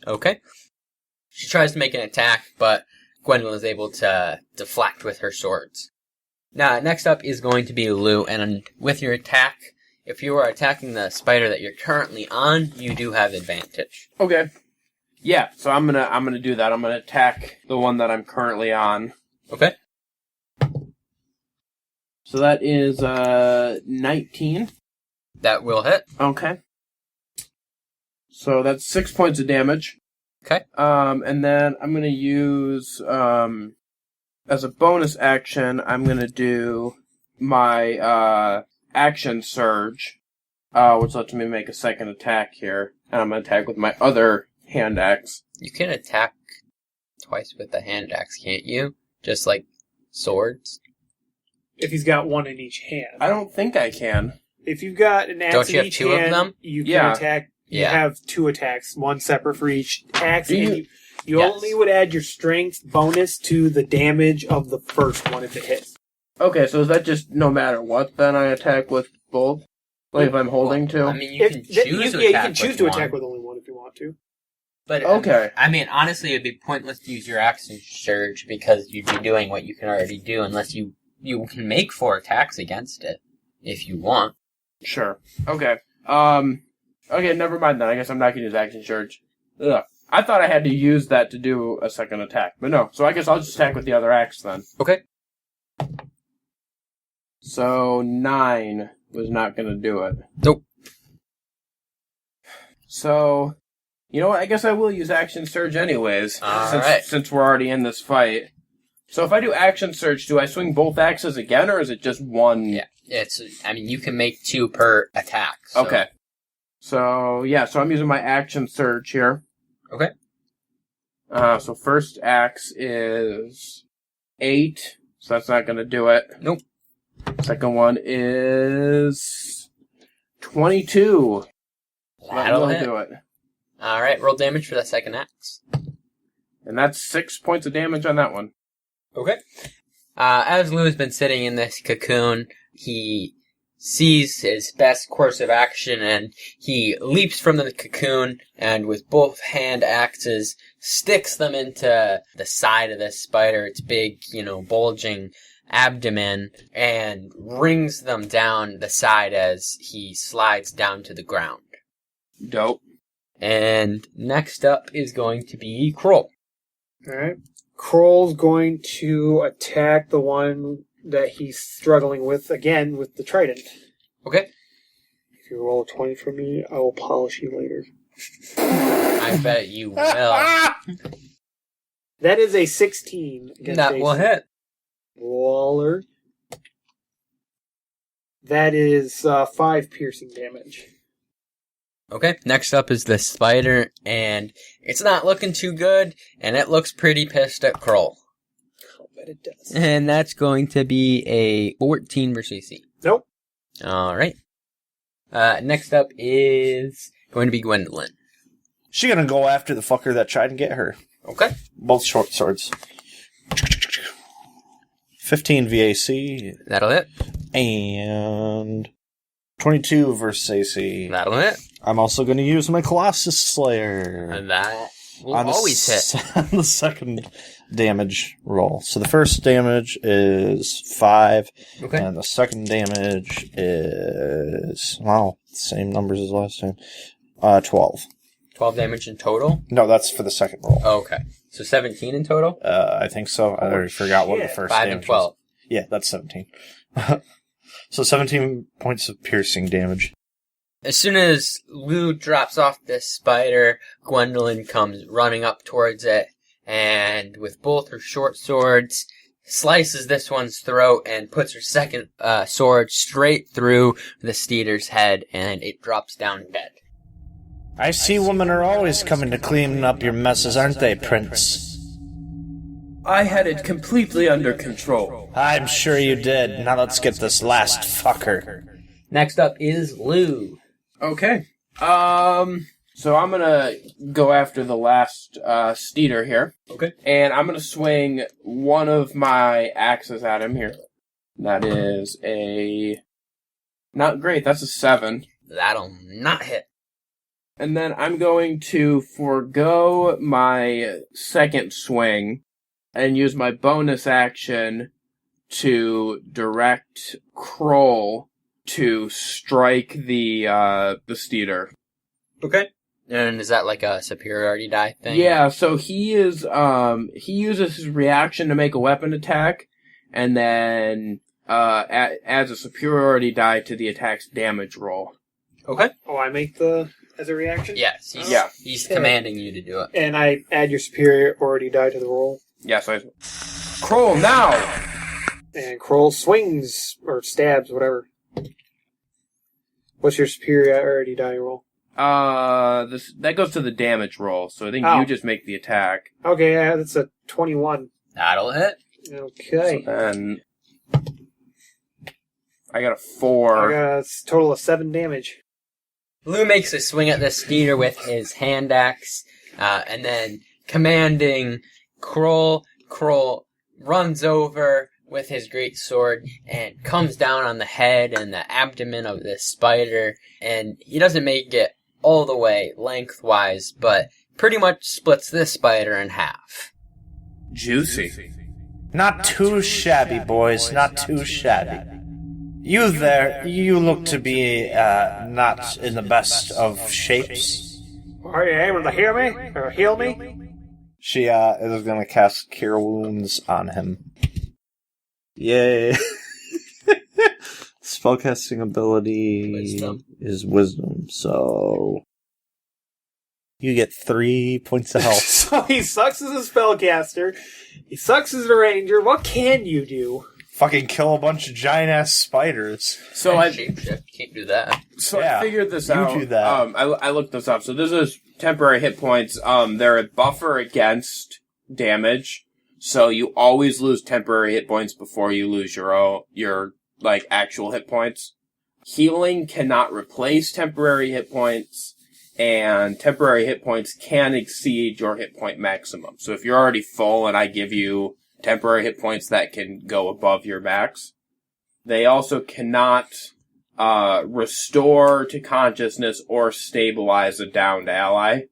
Okay. She tries to make an attack, but Gwendolyn is able to deflect with her swords. Now, next up is going to be Llew, and with your attack... If you are attacking the spider that you're currently on, you do have advantage. Okay. Yeah, so I'm gonna do that. I'm gonna attack the one that I'm currently on. Okay. So that is 19. That will hit. Okay. So that's 6 points of damage. Okay. And then I'm gonna use as a bonus action, I'm gonna do my action surge, which lets me make a second attack here. And I'm gonna attack with my other hand axe. You can attack twice with the hand axe, can't you? Just like swords. If he's got one in each hand. I don't think I can. If you've got an axe Don't you in have each two of hand, them? you can Yeah. attack. You Yeah. have 2 attacks, one separate for each axe. Do and you- you Yes. only would add your strength bonus to the damage of the first one if it hits. Okay, so is that just no matter what, then I attack with both? Like if I'm holding to? I mean, you can choose to you attack can choose with to one. attack with only one if you want to. But Okay. I mean, honestly, it'd be pointless to use your action surge because you'd be doing what you can already do unless you can make 4 attacks against it if you want. Sure. Okay. Okay, never mind then. I guess I'm not gonna use action surge. Ugh. I thought I had to use that to do a second attack, but no. So I guess I'll just attack with the other axe then. Okay. So 9 was not gonna do it. Nope. So, you know what? I guess I will use action surge anyways, Alright. since we're already in this fight. So if I do action surge, do I swing both axes again, or is it just one? Yeah. I mean, you can make 2 per attack. So. Okay. So, yeah, so I'm using my action surge here. Okay. So first axe is 8, so that's not going to do it. Nope. Second one is 22. So that That'll will hit. do it. Alright, roll damage for that second axe. And that's 6 points of damage on that one. Okay. As Llew has been sitting in this cocoon, he sees his best course of action and he leaps from the cocoon and with both hand axes sticks them into the side of this spider, its big, bulging abdomen, and rings them down the side as he slides down to the ground. Dope. And next up is going to be Krohl. Alright. Kroll's going to attack the one that he's struggling with, again, with the trident. Okay. If you roll a 20 for me, I will polish you later. I bet you will. That is a 16 against That AC. will hit. Waller. That is 5 piercing damage. Okay, next up is the spider, and it's not looking too good, and it looks pretty pissed at Krohl. I'll bet it does. And that's going to be a 14 versus AC. Nope. Alright. Next up is going to be Gwendolyn. She gonna go after the fucker that tried and get her. Okay. Both short swords. 15 VAC That'll hit. and 22 versus AC. That'll hit. I'm also going to use my Colossus Slayer. And that will on the always hit. on the second damage roll. So the first damage is 5, Okay. and the second damage is, same numbers as last time. 12. 12 damage in total? No, that's for the second roll. Okay. So 17 in total? I think so. I already forgot what the shit. first 5 damage and 12. was. Yeah, that's 17. So 17 points of piercing damage. As soon as Llew drops off this spider, Gwendolyn comes running up towards it, and with both her short swords, slices this one's throat and puts her second sword straight through the steeder's head, and it drops down dead. I see women are always coming to clean up your messes, aren't they, Prince? I had it completely under control. I'm sure you did. Now let's get this last fucker. Next up is Llew. Okay. So I'm gonna go after the last steeder here. Okay. And I'm gonna swing one of my axes at him here. That is a... Not great, that's a 7. That'll not hit. And then I'm going to forego my second swing and use my bonus action to direct Krohl to strike the steeder. Okay. And is that like a superiority die thing? Yeah, so he uses his reaction to make a weapon attack, and then adds a superiority die to the attack's damage roll. Okay. Oh, I make as a reaction? Yes. He's commanding you to do it. And I add your superiority die to the roll. Yeah, so Krohl, now! And Kroll swings, or stabs, whatever. What's your superiority die roll? That goes to the damage roll, so I think you just make the attack. Okay, yeah, that's a 21. That'll hit. Okay. So then I got a 4. I got a total of 7 damage. Llew makes a swing at the Steeder with his hand axe, and then commanding Kroll runs over with his great sword and comes down on the head and the abdomen of this spider, and he doesn't make it all the way lengthwise, but pretty much splits this spider in half. Juicy. Not too shabby, boys, not too shabby. You there, you look to be not in the best of shapes. Are you able to hear me? Or heal me? She is going to cast Cure Wounds on him. Yay. Spellcasting ability is Wisdom, so you get 3 points of health. So he sucks as a spellcaster. He sucks as a ranger. What can you do? Fucking kill a bunch of giant-ass spiders. So Shapeshift, can't do that. So Yeah, I figured this you out. do that. I looked this up. So this is temporary hit points. They're a buffer against damage. So you always lose temporary hit points before you lose your actual hit points. Healing cannot replace temporary hit points, and temporary hit points can exceed your hit point maximum. So if you're already full and I give you temporary hit points that can go above your max, they also cannot restore to consciousness or stabilize a downed ally.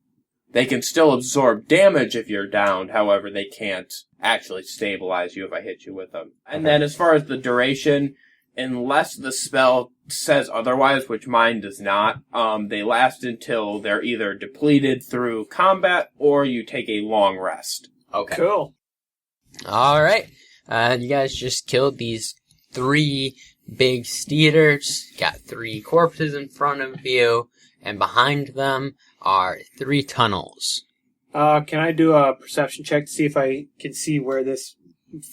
They can still absorb damage if you're downed, however, they can't actually stabilize you if I hit you with them. And then as far as the duration, unless the spell says otherwise, which mine does not, they last until they're either depleted through combat or you take a long rest. Okay. Cool. Alright. You guys just killed these 3 big steeders. Got 3 corpses in front of you, and behind them are 3 tunnels. Can I do a perception check to see if I can see where this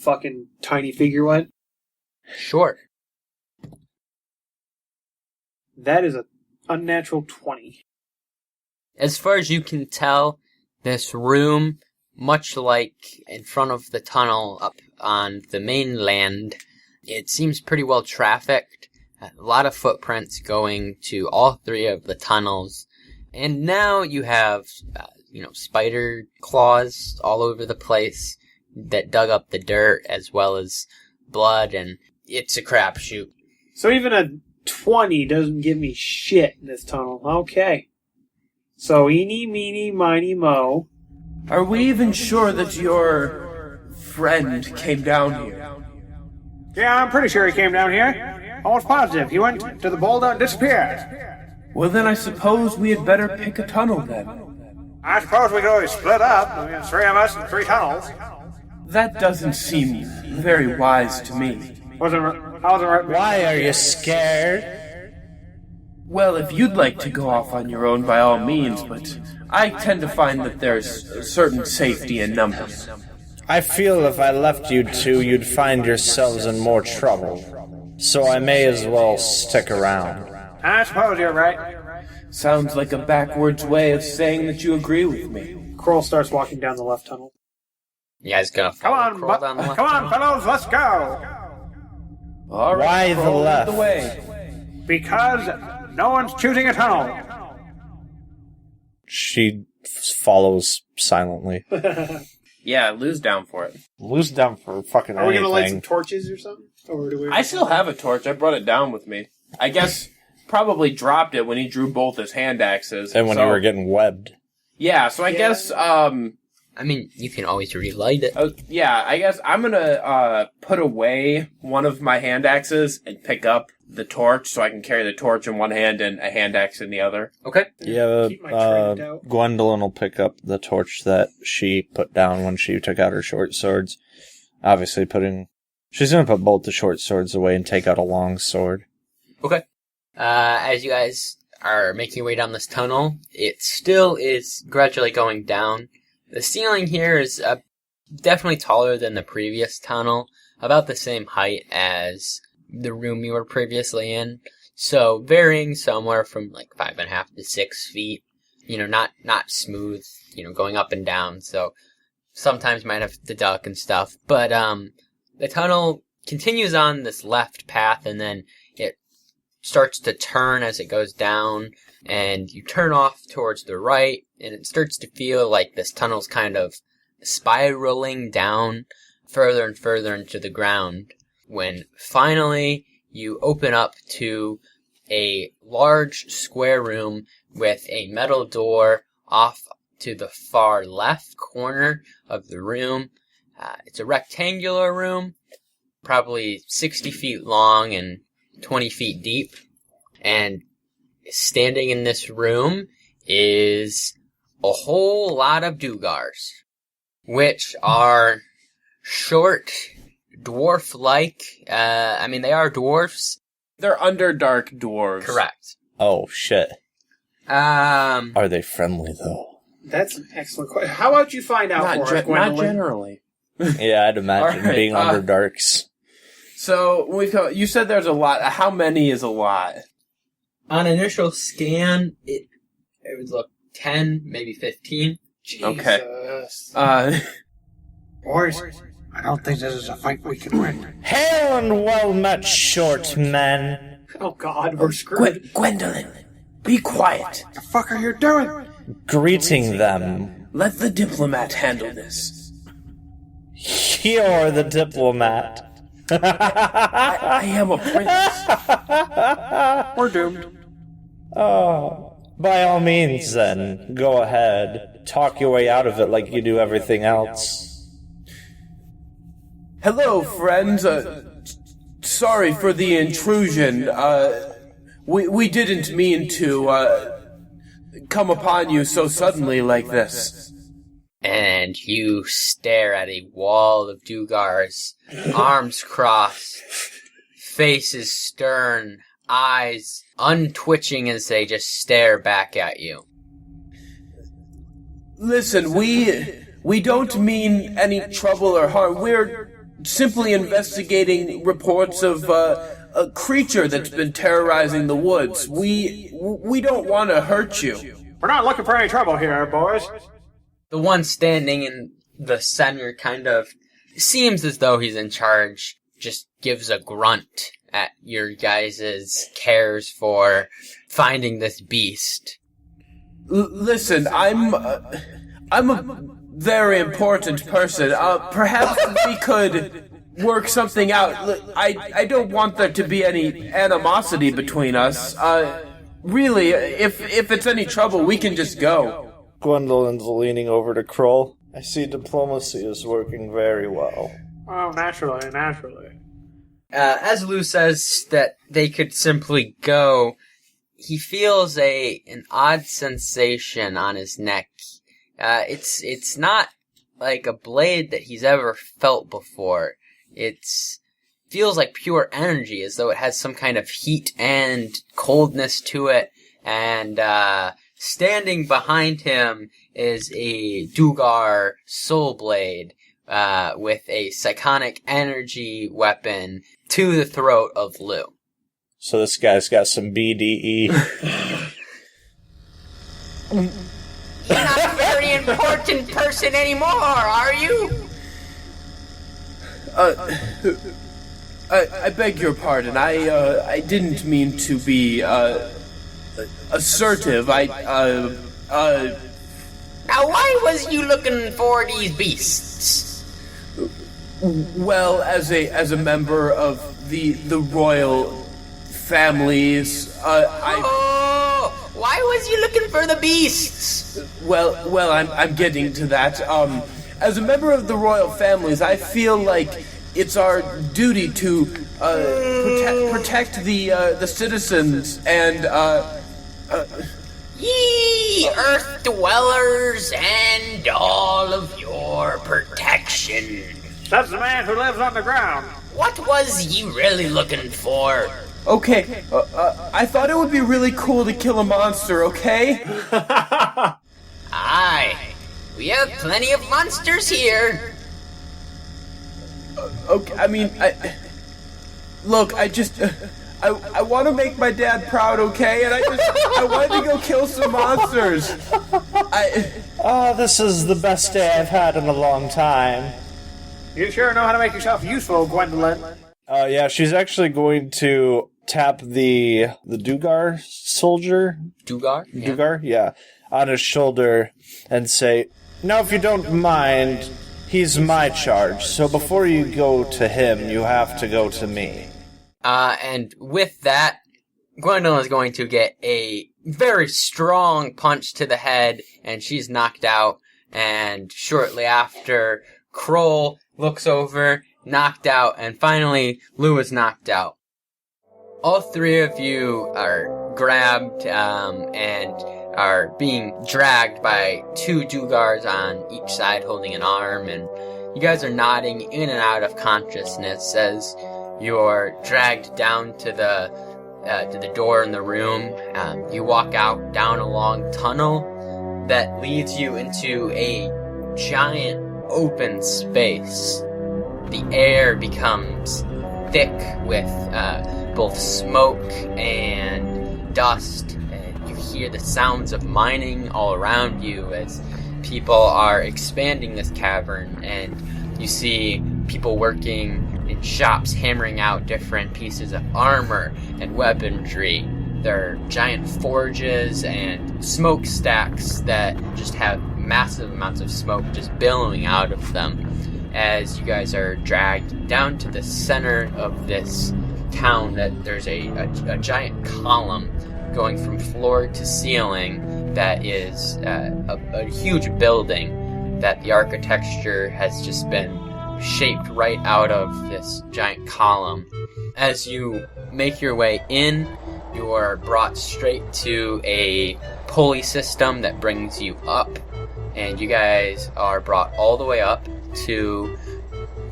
fucking tiny figure went? Sure. That is an unnatural 20. As far as you can tell, this room, much like in front of the tunnel up on the mainland, it seems pretty well trafficked. A lot of footprints going to all 3 of the tunnels. And now you have, spider claws all over the place that dug up the dirt as well as blood, and it's a crapshoot. So even a 20 doesn't give me shit in this tunnel. Okay. So eeny, meeny, miny, mo. Are we even sure that your friend came down here? Yeah, I'm pretty sure he came down here. Almost positive. He went to the boulder and disappeared. Well, then I suppose we had better pick a tunnel then. I suppose we could always split up. I mean, 3 of us in 3 tunnels. That doesn't seem very wise to me. Why are you scared? Well, if you'd like to go off on your own, by all means, but I tend to find that there's a certain safety in numbers. I feel if I left you two, you'd find yourselves in more trouble. So I may as well stick around. I suppose you're right. Sounds like a backwards way of saying that you agree with me. Kroll starts walking down the left tunnel. You guys gonna Come follow on, Kroll down the left come on, tunnel? fellows, let's go. All right, Why the Krohl, lead left? the way. Because no one's choosing a tunnel. She follows silently. Yeah, Lew's down for it. Lose down for fucking Are we gonna light some anything. torches or something? Or do we? I still have a torch. I brought it down with me. I guess probably dropped it when he drew both his hand axes. And when so, you were getting webbed. Yeah, so I guess I mean, you can always relight it. Yeah, I guess I'm gonna put away one of my hand axes and pick up the torch so I can carry the torch in one hand and a hand axe in the other. Okay. Yeah, Keep my trident out. Gwendolyn will pick up the torch that she put down when she took out her short swords. Obviously she's gonna put both the short swords away and take out a long sword. Okay. As you guys are making your way down this tunnel, it still is gradually going down. The ceiling here is definitely taller than the previous tunnel, about the same height as the room you were previously in. So varying somewhere from like 5.5 to 6 feet. Not smooth, going up and down. So sometimes you might have to duck and stuff. But the tunnel continues on this left path, and then it starts to turn as it goes down, and you turn off towards the right, and it starts to feel like this tunnel's kind of spiraling down further and further into the ground, when finally you open up to a large square room with a metal door off to the far left corner of the room. It's a rectangular room, probably 60 feet long and 20 feet deep, and standing in this room is a whole lot of Dugars, which are short, dwarf-like. They are dwarfs. They're Underdark dwarves. Correct. Oh, shit. Are they friendly, though? That's an excellent question. How about you find out for us, Not Gwendolyn? generally. Yeah, I'd imagine All right, being Underdarks. So you said there's a lot. How many is a lot? On initial scan, it would look 10, maybe 15. Okay. Jesus. Boys, I don't think this is a fight we can win. Hail and well met, short men. Oh God, we're screwed. Gwendolyn, be quiet. The fuck are you doing? Greeting them. Let the diplomat handle this. You're the diplomat. I am a prince. We're doomed. Oh, by all means, then, go ahead. Talk your way out of it like you do everything else. Hello, friends. Sorry for the intrusion. We didn't mean to come upon you so suddenly like this. And you stare at a wall of Dugars, arms crossed, faces stern, eyes untwitching as they just stare back at you. Listen, we don't mean any trouble or harm. We're simply investigating reports of a creature that's been terrorizing the woods. We don't want to hurt you. We're not looking for any trouble here, boys. The one standing in the center kind of seems as though he's in charge, just gives a grunt at your guys' cares for finding this beast. Listen, I'm a very important person. Perhaps we could work something out. I don't want there to be any animosity between us. Really, if it's any trouble, we can just go. Gwendolyn's leaning over to Krohl. I see diplomacy is working very well. Oh, naturally. As Llew says that they could simply go, he feels an odd sensation on his neck. It's not like a blade that he's ever felt before. It's feels like pure energy, as though it has some kind of heat and coldness to it. And standing behind him is a Dugar soul blade with a psychonic energy weapon to the throat of Llew. So this guy's got some BDE. You're not a very important person anymore, are you? I beg your pardon. I didn't mean to be assertive. Now, why was you looking for these beasts? Well, as a member of the royal families, why was you looking for the beasts? Well, I'm getting to that. As a member of the royal families, I feel like it's our duty to protect the citizens and Ye earth dwellers and all of your protection. That's the man who lives on the ground. What was ye really looking for? Okay, I thought it would be really cool to kill a monster, okay? Aye, we have plenty of monsters here. Okay, I mean, I want to make my dad proud, okay? And I wanted to go kill some monsters. This is the best day I've had in a long time. You sure know how to make yourself useful, Gwendolyn. Yeah, she's actually going to tap the Dugar soldier. Dugar? Dugar, yeah, on his shoulder and say, "Now, if you don't mind, he's my charge, so before you go to him, you have to go to me." And with that, Gwendolyn is going to get a very strong punch to the head, and she's knocked out. And shortly after, Krohl looks over, knocked out, and finally, Llew is knocked out. All three of you are grabbed and are being dragged by two Dugars on each side holding an arm, and you guys are nodding in and out of consciousness as you're dragged down to the door in the room. You walk out down a long tunnel that leads you into a giant open space. The air becomes thick with both smoke and dust, and you hear the sounds of mining all around you as people are expanding this cavern, and you see people working in shops hammering out different pieces of armor and weaponry. There are giant forges and smokestacks that just have massive amounts of smoke just billowing out of them as you guys are dragged down to the center of this town. That there's a giant column going from floor to ceiling that is a huge building that the architecture has just been shaped right out of this giant column. As you make your way in, you are brought straight to a pulley system that brings you up, and you guys are brought all the way up to,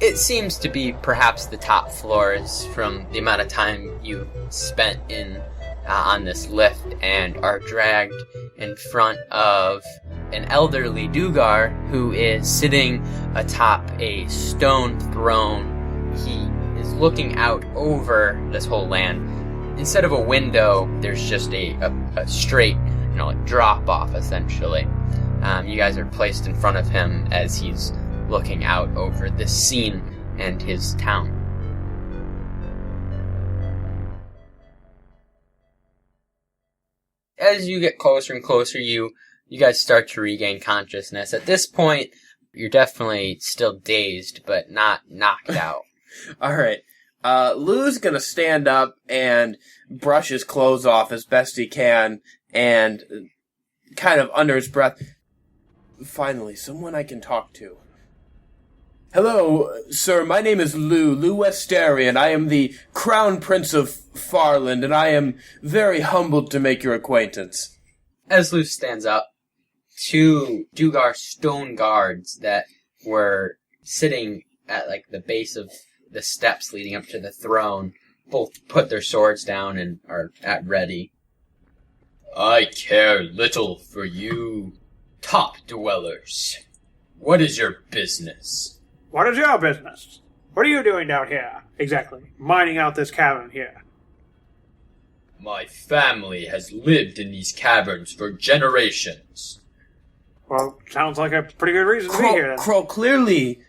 it seems to be perhaps the top floors from the amount of time you spent in on this lift, and are dragged in front of an elderly Dugar who is sitting atop a stone throne. He is looking out over this whole land. Instead of a window, there's just a straight, drop off essentially. You guys are placed in front of him as he's looking out over this scene and his town. As you get closer and closer, you guys start to regain consciousness. At this point, you're definitely still dazed, but not knocked out. Alright. Llew's gonna stand up and brush his clothes off as best he can, and kind of under his breath, finally, someone I can talk to. Hello, sir, my name is Llew Westaryn. I am the Crown Prince of Farland, and I am very humbled to make your acquaintance. As Llew stands up, two Dugar stone guards that were sitting at the base of the steps leading up to the throne both put their swords down and are at ready. I care little for you top dwellers. What is your business? What is your business? What are you doing down here, exactly? Mining out this cavern here. My family has lived in these caverns for generations. Well, sounds like a pretty good reason to be here, then. Krohl, clearly,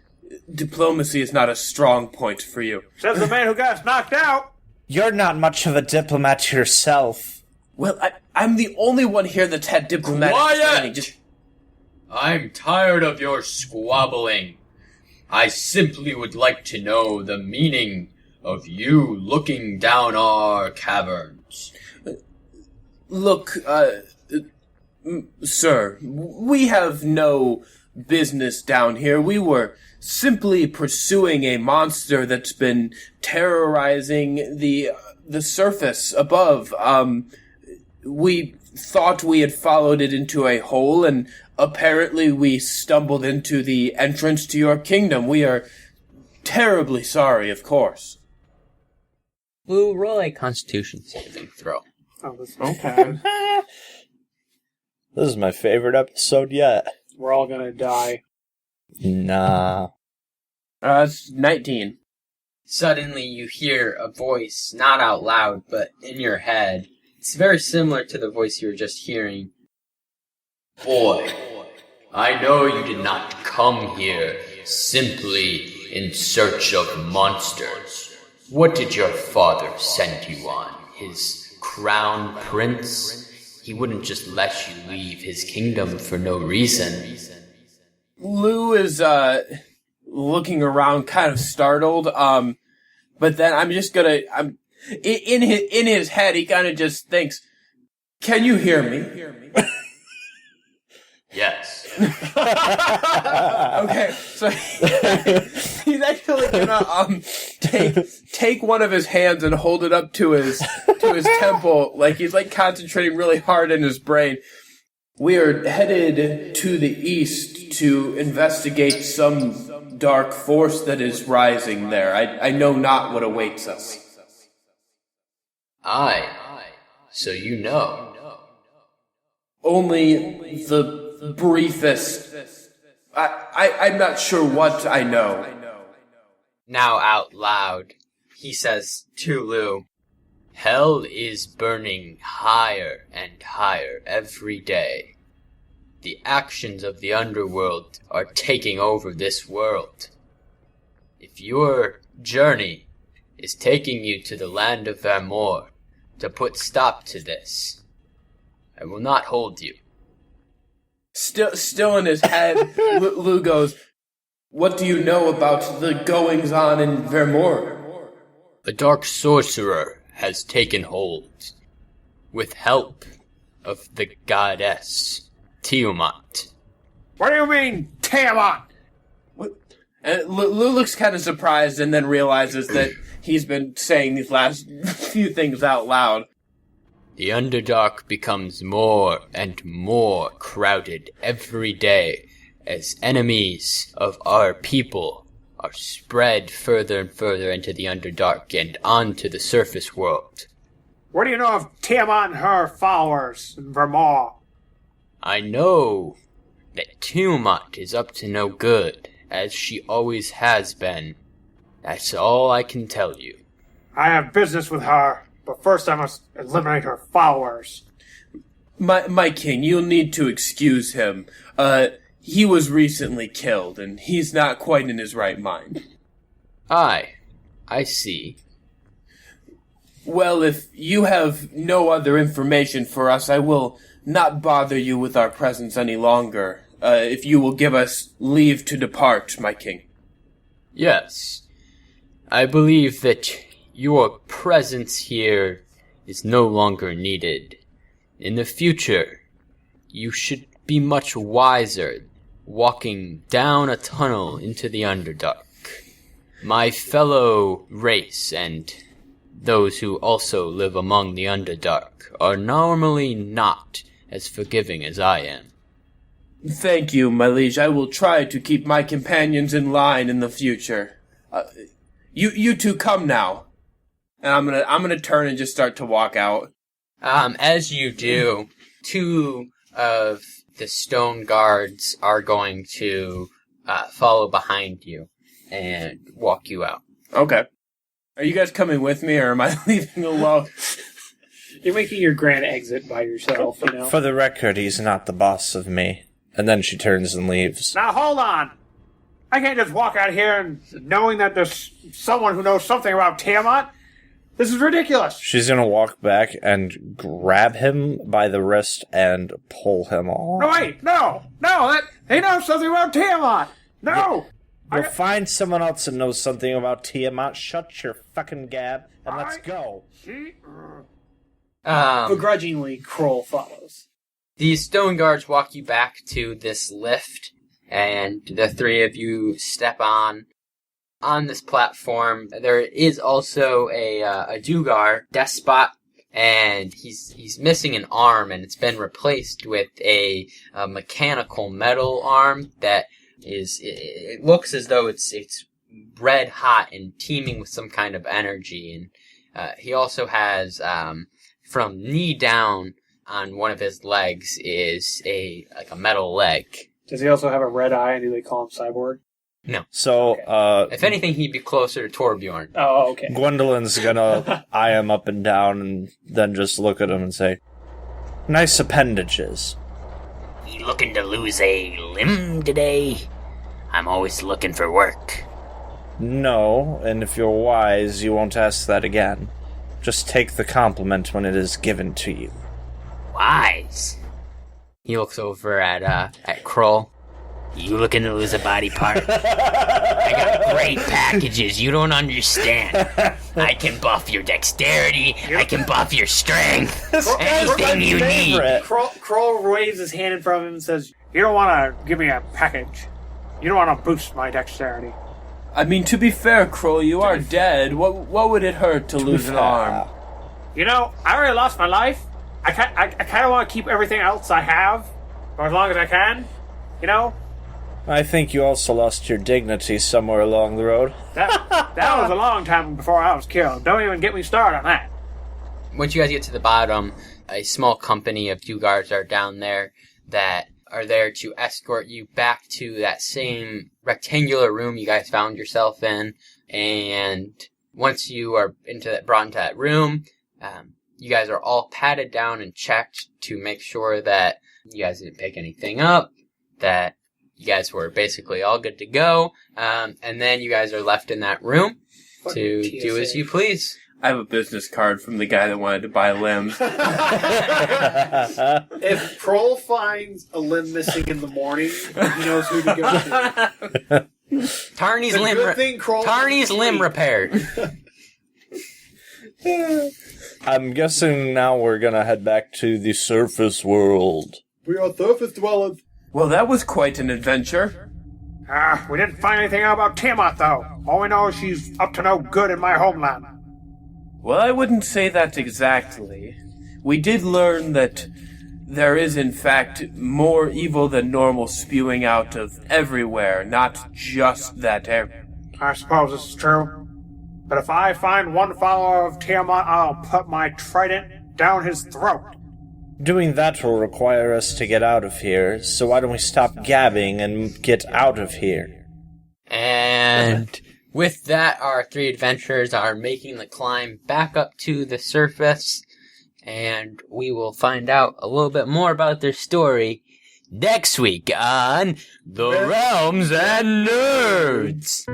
diplomacy is not a strong point for you. Says the man who got us knocked out. You're not much of a diplomat yourself. Well, I'm the only one here that's had diplomatic training. I'm tired of your squabbling. I simply would like to know the meaning of you looking down our caverns. Look, Sir, we have no business down here. We were simply pursuing a monster that's been terrorizing the surface above. We thought we had followed it into a hole, and apparently we stumbled into the entrance to your kingdom. We are terribly sorry, of course. Llew, roll a Constitution saving throw. Oh, this Okay. This is my favorite episode yet. We're all gonna die. Nah. It's 19. Suddenly you hear a voice, not out loud, but in your head. It's very similar to the voice you were just hearing. Boy, I know you did not come here simply in search of monsters. What did your father send you on? His crown prince? He wouldn't just let you leave his kingdom for no reason. Llew is looking around, kind of startled. But then in his head, he kind of just thinks, "Can you hear me?" Yes. Okay, so he's actually gonna take one of his hands and hold it up to his temple, like he's like concentrating really hard in his brain. We are headed to the east to investigate some dark force that is rising there. I know not what awaits us. Aye. So you know. Only the briefest. I'm not sure what I know. Now out loud, he says to Llew, hell is burning higher and higher every day. The actions of the underworld are taking over this world. If your journey is taking you to the land of Vermore to put stop to this, I will not hold you. Still in his head, Llew goes, "What do you know about the goings-on in Vermore?" A dark sorcerer has taken hold, with help of the goddess Tiamat. What do you mean, Tiamat? And Llew looks kind of surprised and then realizes that he's been saying these last few things out loud. The Underdark becomes more and more crowded every day as enemies of our people are spread further and further into the Underdark and onto the surface world. What do you know of Tiamat and her followers in Vermore? I know that Tiamat is up to no good, as she always has been. That's all I can tell you. I have business with her, but first I must eliminate her followers. My king, you'll need to excuse him. He was recently killed, and he's not quite in his right mind. Aye, I see. Well, if you have no other information for us, I will not bother you with our presence any longer. If you will give us leave to depart, my king. Yes, I believe that your presence here is no longer needed. In the future, you should be much wiser walking down a tunnel into the Underdark. My fellow race and those who also live among the Underdark are normally not as forgiving as I am. Thank you, my liege. I will try to keep my companions in line in the future. You two come now. And I'm gonna turn and just start to walk out. As you do, two of the stone guards are going to follow behind you and walk you out. Okay. Are you guys coming with me, or am I leaving alone? You're making your grand exit by yourself, you know? For the record, he's not the boss of me. And then she turns and leaves. Now hold on! I can't just walk out here and knowing that there's someone who knows something about Tiamat. This is ridiculous! She's gonna walk back and grab him by the wrist and pull him off. No, wait! No! They know something about Tiamat! No! You'll find someone else that knows something about Tiamat. Shut your fucking gab and let's go. Begrudgingly, Krohl follows. These stone guards walk you back to this lift, and the three of you step on this platform. There is also a Dugar, Despot, and he's missing an arm, and it's been replaced with a mechanical metal arm that it looks as though it's red hot and teeming with some kind of energy. And he also has from knee down on one of his legs is a metal leg. Does he also have a red eye, and do they call him Cyborg? No. So, If anything, he'd be closer to Torbjorn. Oh, okay. Gwendolyn's gonna eye him up and down and then just look at him and say, "Nice appendages." You looking to lose a limb today? I'm always looking for work. No, and if you're wise, you won't ask that again. Just take the compliment when it is given to you. Wise. He looks over at Krohl. You looking to lose a body part? I got great packages you don't understand. I can buff your dexterity. I can buff your strength. Anything you need. Kroll waves his hand in front of him and says, "You don't want to give me a package. You don't want to boost my dexterity." I mean, to be fair, Kroll, you are dead. What would it hurt to lose an arm? You know, I already lost my life. I kind of want to keep everything else I have for as long as I can. You know? I think you also lost your dignity somewhere along the road. That was a long time before I was killed. Don't even get me started on that. Once you guys get to the bottom, a small company of Dugars are down there that are there to escort you back to that same rectangular room you guys found yourself in. And once you are brought into that room, you guys are all patted down and checked to make sure that you guys didn't pick anything up, that you guys were basically all good to go. And then you guys are left in that room to do as you please. I have a business card from the guy that wanted to buy limbs. If Kroll finds a limb missing in the morning, he knows who to go to. Tarney's limb repaired. I'm guessing now we're gonna head back to the surface world. We are surface dwellers. Well, that was quite an adventure. We didn't find anything out about Tiamat, though. All we know is she's up to no good in my homeland. Well, I wouldn't say that exactly. We did learn that there is, in fact, more evil than normal spewing out of everywhere, not just that area. I suppose this is true. But if I find one follower of Tiamat, I'll put my trident down his throat. Doing that will require us to get out of here, so why don't we stop gabbing and get out of here? And with that, our three adventurers are making the climb back up to the surface, and we will find out a little bit more about their story next week on The Realms and Nerds.